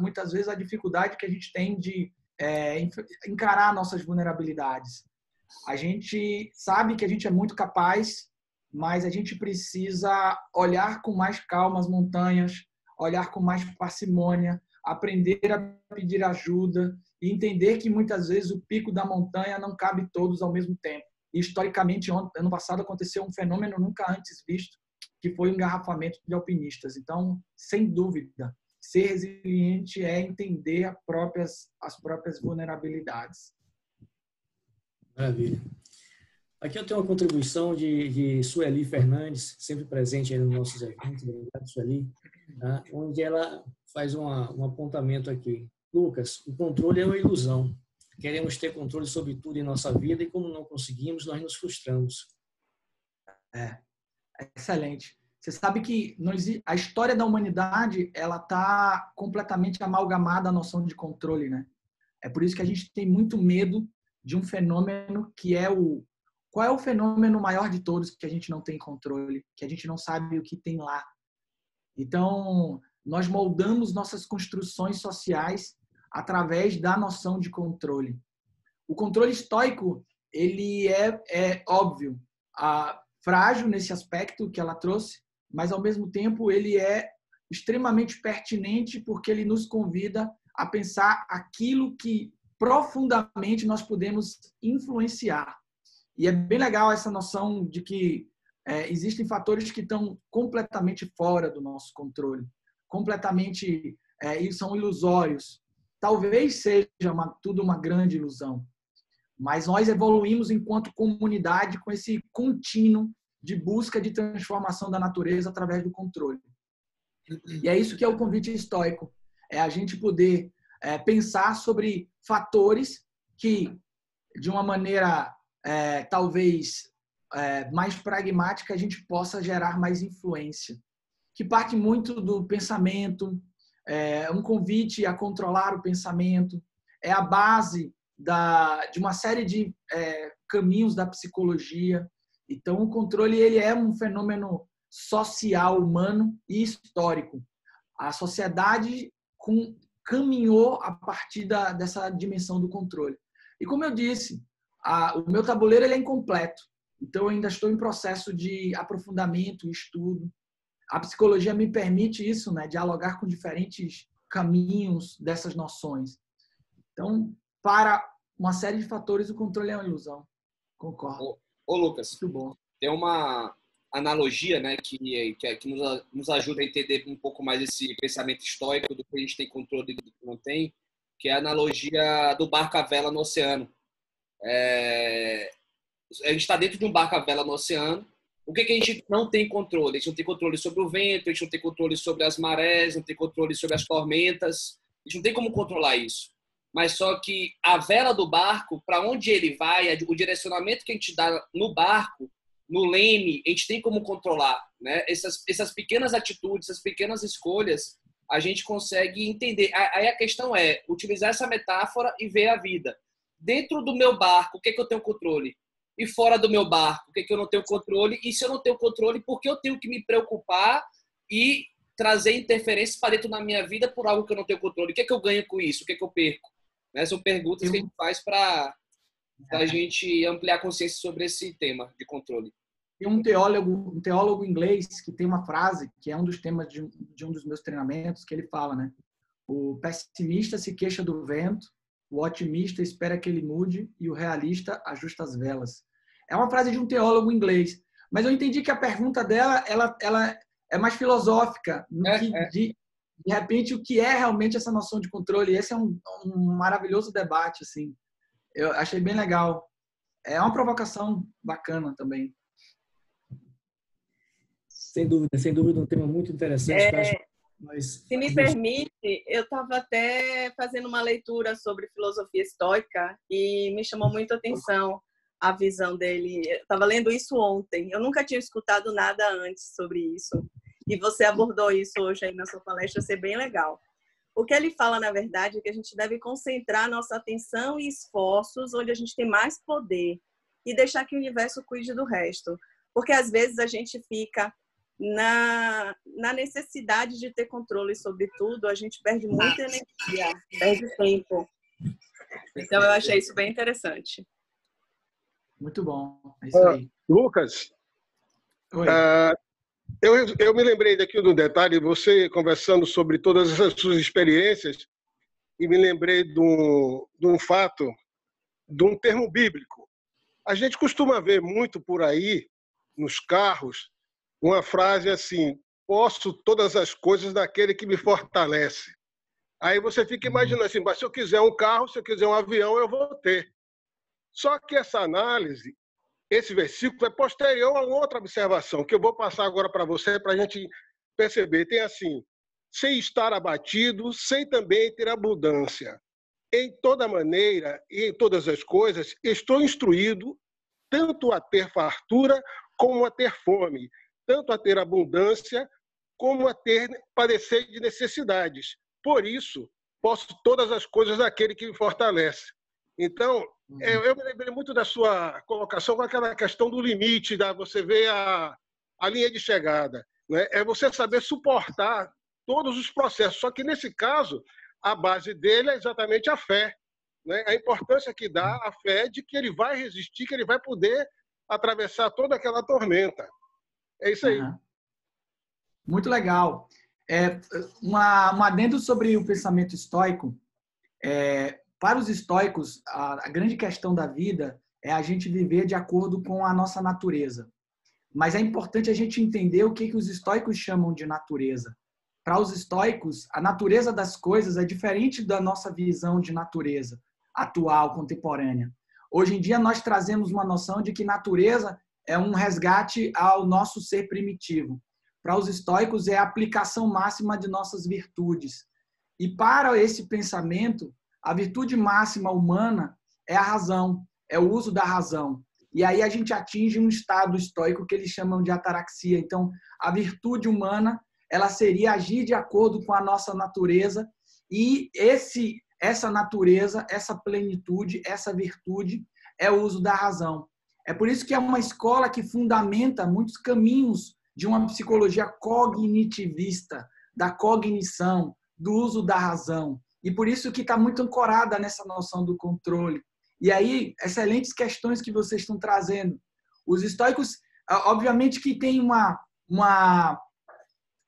muitas vezes, a dificuldade que a gente tem de encarar nossas vulnerabilidades. A gente sabe que a gente é muito capaz, mas a gente precisa olhar com mais calma as montanhas, olhar com mais parcimônia, aprender a pedir ajuda e entender que muitas vezes o pico da montanha não cabe todos ao mesmo tempo. E, historicamente, ano passado aconteceu um fenômeno nunca antes visto, que foi o engarrafamento de alpinistas. Então, sem dúvida, ser resiliente é entender as próprias vulnerabilidades. Maravilha. Aqui eu tenho uma contribuição de Sueli Fernandes, sempre presente aí nos nossos eventos. Obrigado, Sueli. Tá? Onde ela faz um apontamento aqui. Lucas, o controle é uma ilusão. Queremos ter controle sobre tudo em nossa vida e, como não conseguimos, nós nos frustramos. Excelente. Você sabe que a história da humanidade ela está completamente amalgamada à noção de controle, né? É por isso que a gente tem muito medo de um fenômeno que é qual é o fenômeno maior de todos que a gente não tem controle, que a gente não sabe o que tem lá. Então, nós moldamos nossas construções sociais através da noção de controle. O controle estoico, ele é óbvio, frágil nesse aspecto que ela trouxe, mas, ao mesmo tempo, ele é extremamente pertinente porque ele nos convida a pensar aquilo que profundamente nós podemos influenciar. E é bem legal essa noção de que existem fatores que estão completamente fora do nosso controle, completamente e são ilusórios. Talvez seja tudo uma grande ilusão, mas nós evoluímos enquanto comunidade com esse contínuo de busca de transformação da natureza através do controle. E é isso que é o convite estoico, é a gente poder pensar sobre fatores que, de uma maneira talvez mais pragmática, a gente possa gerar mais influência, que parte muito do pensamento, um convite a controlar o pensamento, é a base de uma série de caminhos da psicologia. Então, o controle ele é um fenômeno social, humano e histórico. A sociedade caminhou a partir dessa dimensão do controle. E, como eu disse, o meu tabuleiro ele é incompleto. Então, eu ainda estou em processo de aprofundamento, estudo. A psicologia me permite isso, né? Dialogar com diferentes caminhos dessas noções. Então, para uma série de fatores, o controle é uma ilusão. Concordo. Ô Lucas, muito bom. Tem uma analogia, né, que nos ajuda a entender um pouco mais esse pensamento estoico do que a gente tem controle e do que não tem, que é a analogia do barco à vela no oceano. A gente está dentro de um barco à vela no oceano. O que a gente não tem controle? A gente não tem controle sobre o vento, a gente não tem controle sobre as marés, não tem controle sobre as tormentas. A gente não tem como controlar isso. Mas só que a vela do barco, para onde ele vai, o direcionamento que a gente dá no barco, no leme, a gente tem como controlar, né? Essas pequenas atitudes, essas pequenas escolhas, a gente consegue entender. Aí a questão é utilizar essa metáfora e ver a vida. Dentro do meu barco, o que eu tenho controle? e fora do meu barco? O que eu não tenho controle? E se eu não tenho controle, por que eu tenho que me preocupar e trazer interferências para dentro da minha vida por algo que eu não tenho controle? O que eu ganho com isso? O que eu perco? Essas são perguntas que a gente faz para a gente ampliar a consciência sobre esse tema de controle. Tem um teólogo inglês que tem uma frase que é um dos temas de um dos meus treinamentos, que ele fala, né? O pessimista se queixa do vento, o otimista espera que ele mude e o realista ajusta as velas. É uma frase de um teólogo inglês, mas eu entendi que a pergunta dela ela é mais filosófica, de repente o que é realmente essa noção de controle. Esse é um maravilhoso debate, assim. Eu achei bem legal. É uma provocação bacana também. Sem dúvida, um tema muito interessante. Se me permite, eu estava até fazendo uma leitura sobre filosofia estoica e me chamou muito a atenção a visão dele. Eu estava lendo isso ontem. Eu nunca tinha escutado nada antes sobre isso. E você abordou isso hoje aí na sua palestra, achei bem legal. O que ele fala, na verdade, é que a gente deve concentrar nossa atenção e esforços onde a gente tem mais poder e deixar que o universo cuide do resto. Porque, às vezes, a gente fica na necessidade de ter controle sobre tudo, a gente perde muita energia, perde tempo. Então, eu achei isso bem interessante. Muito bom. É isso aí. Lucas, eu me lembrei daqui de um detalhe, você conversando sobre todas essas suas experiências, e me lembrei de um fato, de um termo bíblico. A gente costuma ver muito por aí, nos carros, uma frase assim: posso todas as coisas daquele que me fortalece. Aí você fica imaginando assim, mas se eu quiser um carro, se eu quiser um avião, eu vou ter. Só que essa análise, esse versículo é posterior a outra observação, que eu vou passar agora para você, para a gente perceber. Tem assim: sem estar abatido, sem também ter abundância. Em toda maneira e em todas as coisas, estou instruído tanto a ter fartura como a ter fome, tanto a ter abundância como a ter padecer de necessidades. Por isso, posso todas as coisas daquele que me fortalece. Então, eu me lembrei muito da sua colocação com aquela questão do limite, você vê a linha de chegada, né? É você saber suportar todos os processos. Só que, nesse caso, a base dele é exatamente a fé, né? A importância que dá a fé de que ele vai resistir, que ele vai poder atravessar toda aquela tormenta. É isso aí. Muito legal. Um adendo sobre o pensamento estoico. Para os estoicos, a grande questão da vida é a gente viver de acordo com a nossa natureza. Mas é importante a gente entender o que os estoicos chamam de natureza. Para os estoicos, a natureza das coisas é diferente da nossa visão de natureza atual, contemporânea. Hoje em dia, nós trazemos uma noção de que natureza é um resgate ao nosso ser primitivo. Para os estoicos, é a aplicação máxima de nossas virtudes. E para esse pensamento, a virtude máxima humana é a razão, é o uso da razão. E aí a gente atinge um estado estoico que eles chamam de ataraxia. Então, a virtude humana, ela seria agir de acordo com a nossa natureza, e essa natureza, essa plenitude, essa virtude é o uso da razão. É por isso que é uma escola que fundamenta muitos caminhos de uma psicologia cognitivista, da cognição, do uso da razão. E por isso que está muito ancorada nessa noção do controle. E aí, excelentes questões que vocês estão trazendo. Os estoicos, obviamente que tem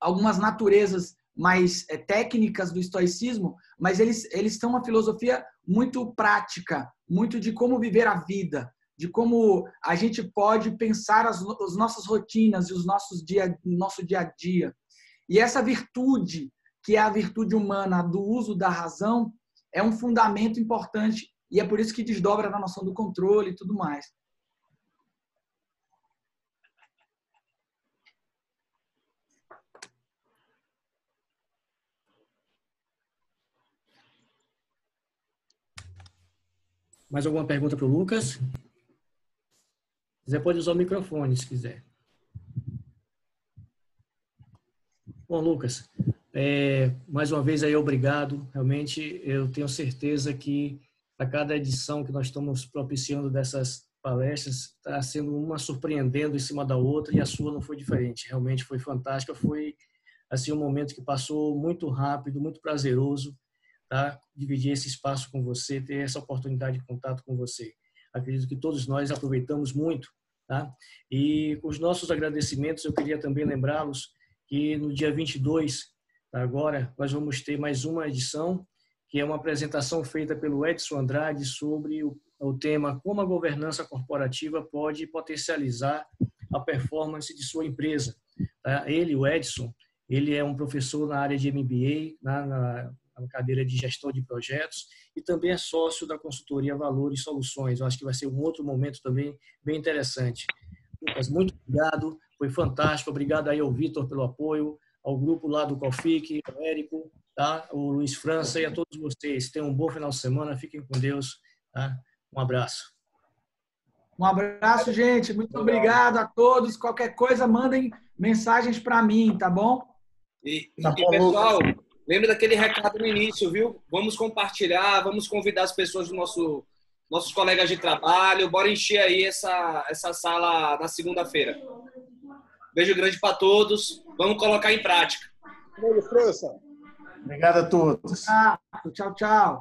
algumas naturezas mais técnicas do estoicismo, mas eles têm uma filosofia muito prática, muito de como viver a vida, de como a gente pode pensar as nossas rotinas e o nosso dia a dia. E essa virtude, que é a virtude humana do uso da razão, é um fundamento importante, e é por isso que desdobra na noção do controle e tudo mais. Mais alguma pergunta para o Lucas? Se quiser, pode usar o microfone, se quiser. Bom, Lucas, mais uma vez aí, obrigado. Realmente, eu tenho certeza que a cada edição que nós estamos propiciando dessas palestras, está sendo uma surpreendendo em cima da outra, e a sua não foi diferente. Realmente foi fantástica, foi assim um momento que passou muito rápido, muito prazeroso, tá? Dividir esse espaço com você, ter essa oportunidade de contato com você. Acredito que todos nós aproveitamos muito, tá? E com os nossos agradecimentos, eu queria também lembrá-los que no dia 22, agora, nós vamos ter mais uma edição, que é uma apresentação feita pelo Edson Andrade sobre o tema como a governança corporativa pode potencializar a performance de sua empresa. Tá? Ele, o Edson, ele é um professor na área de MBA, na cadeira de gestão de projetos, e também é sócio da consultoria Valores Soluções. Eu acho que vai ser um outro momento também bem interessante. Lucas, muito obrigado, foi fantástico. Obrigado aí ao Vitor pelo apoio, ao grupo lá do Cofic, ao Érico, tá? O Luiz França e a todos vocês. Tenham um bom final de semana, fiquem com Deus. Tá? Um abraço. Um abraço, gente. Muito obrigado a todos. Qualquer coisa, mandem mensagens para mim, tá bom? E pessoal, lembra daquele recado no início, viu? Vamos compartilhar, vamos convidar as pessoas do nossos colegas de trabalho. Bora encher aí essa sala na segunda-feira. Beijo grande para todos. Vamos colocar em prática. Beijo, França. Obrigado a todos. Tchau, tchau.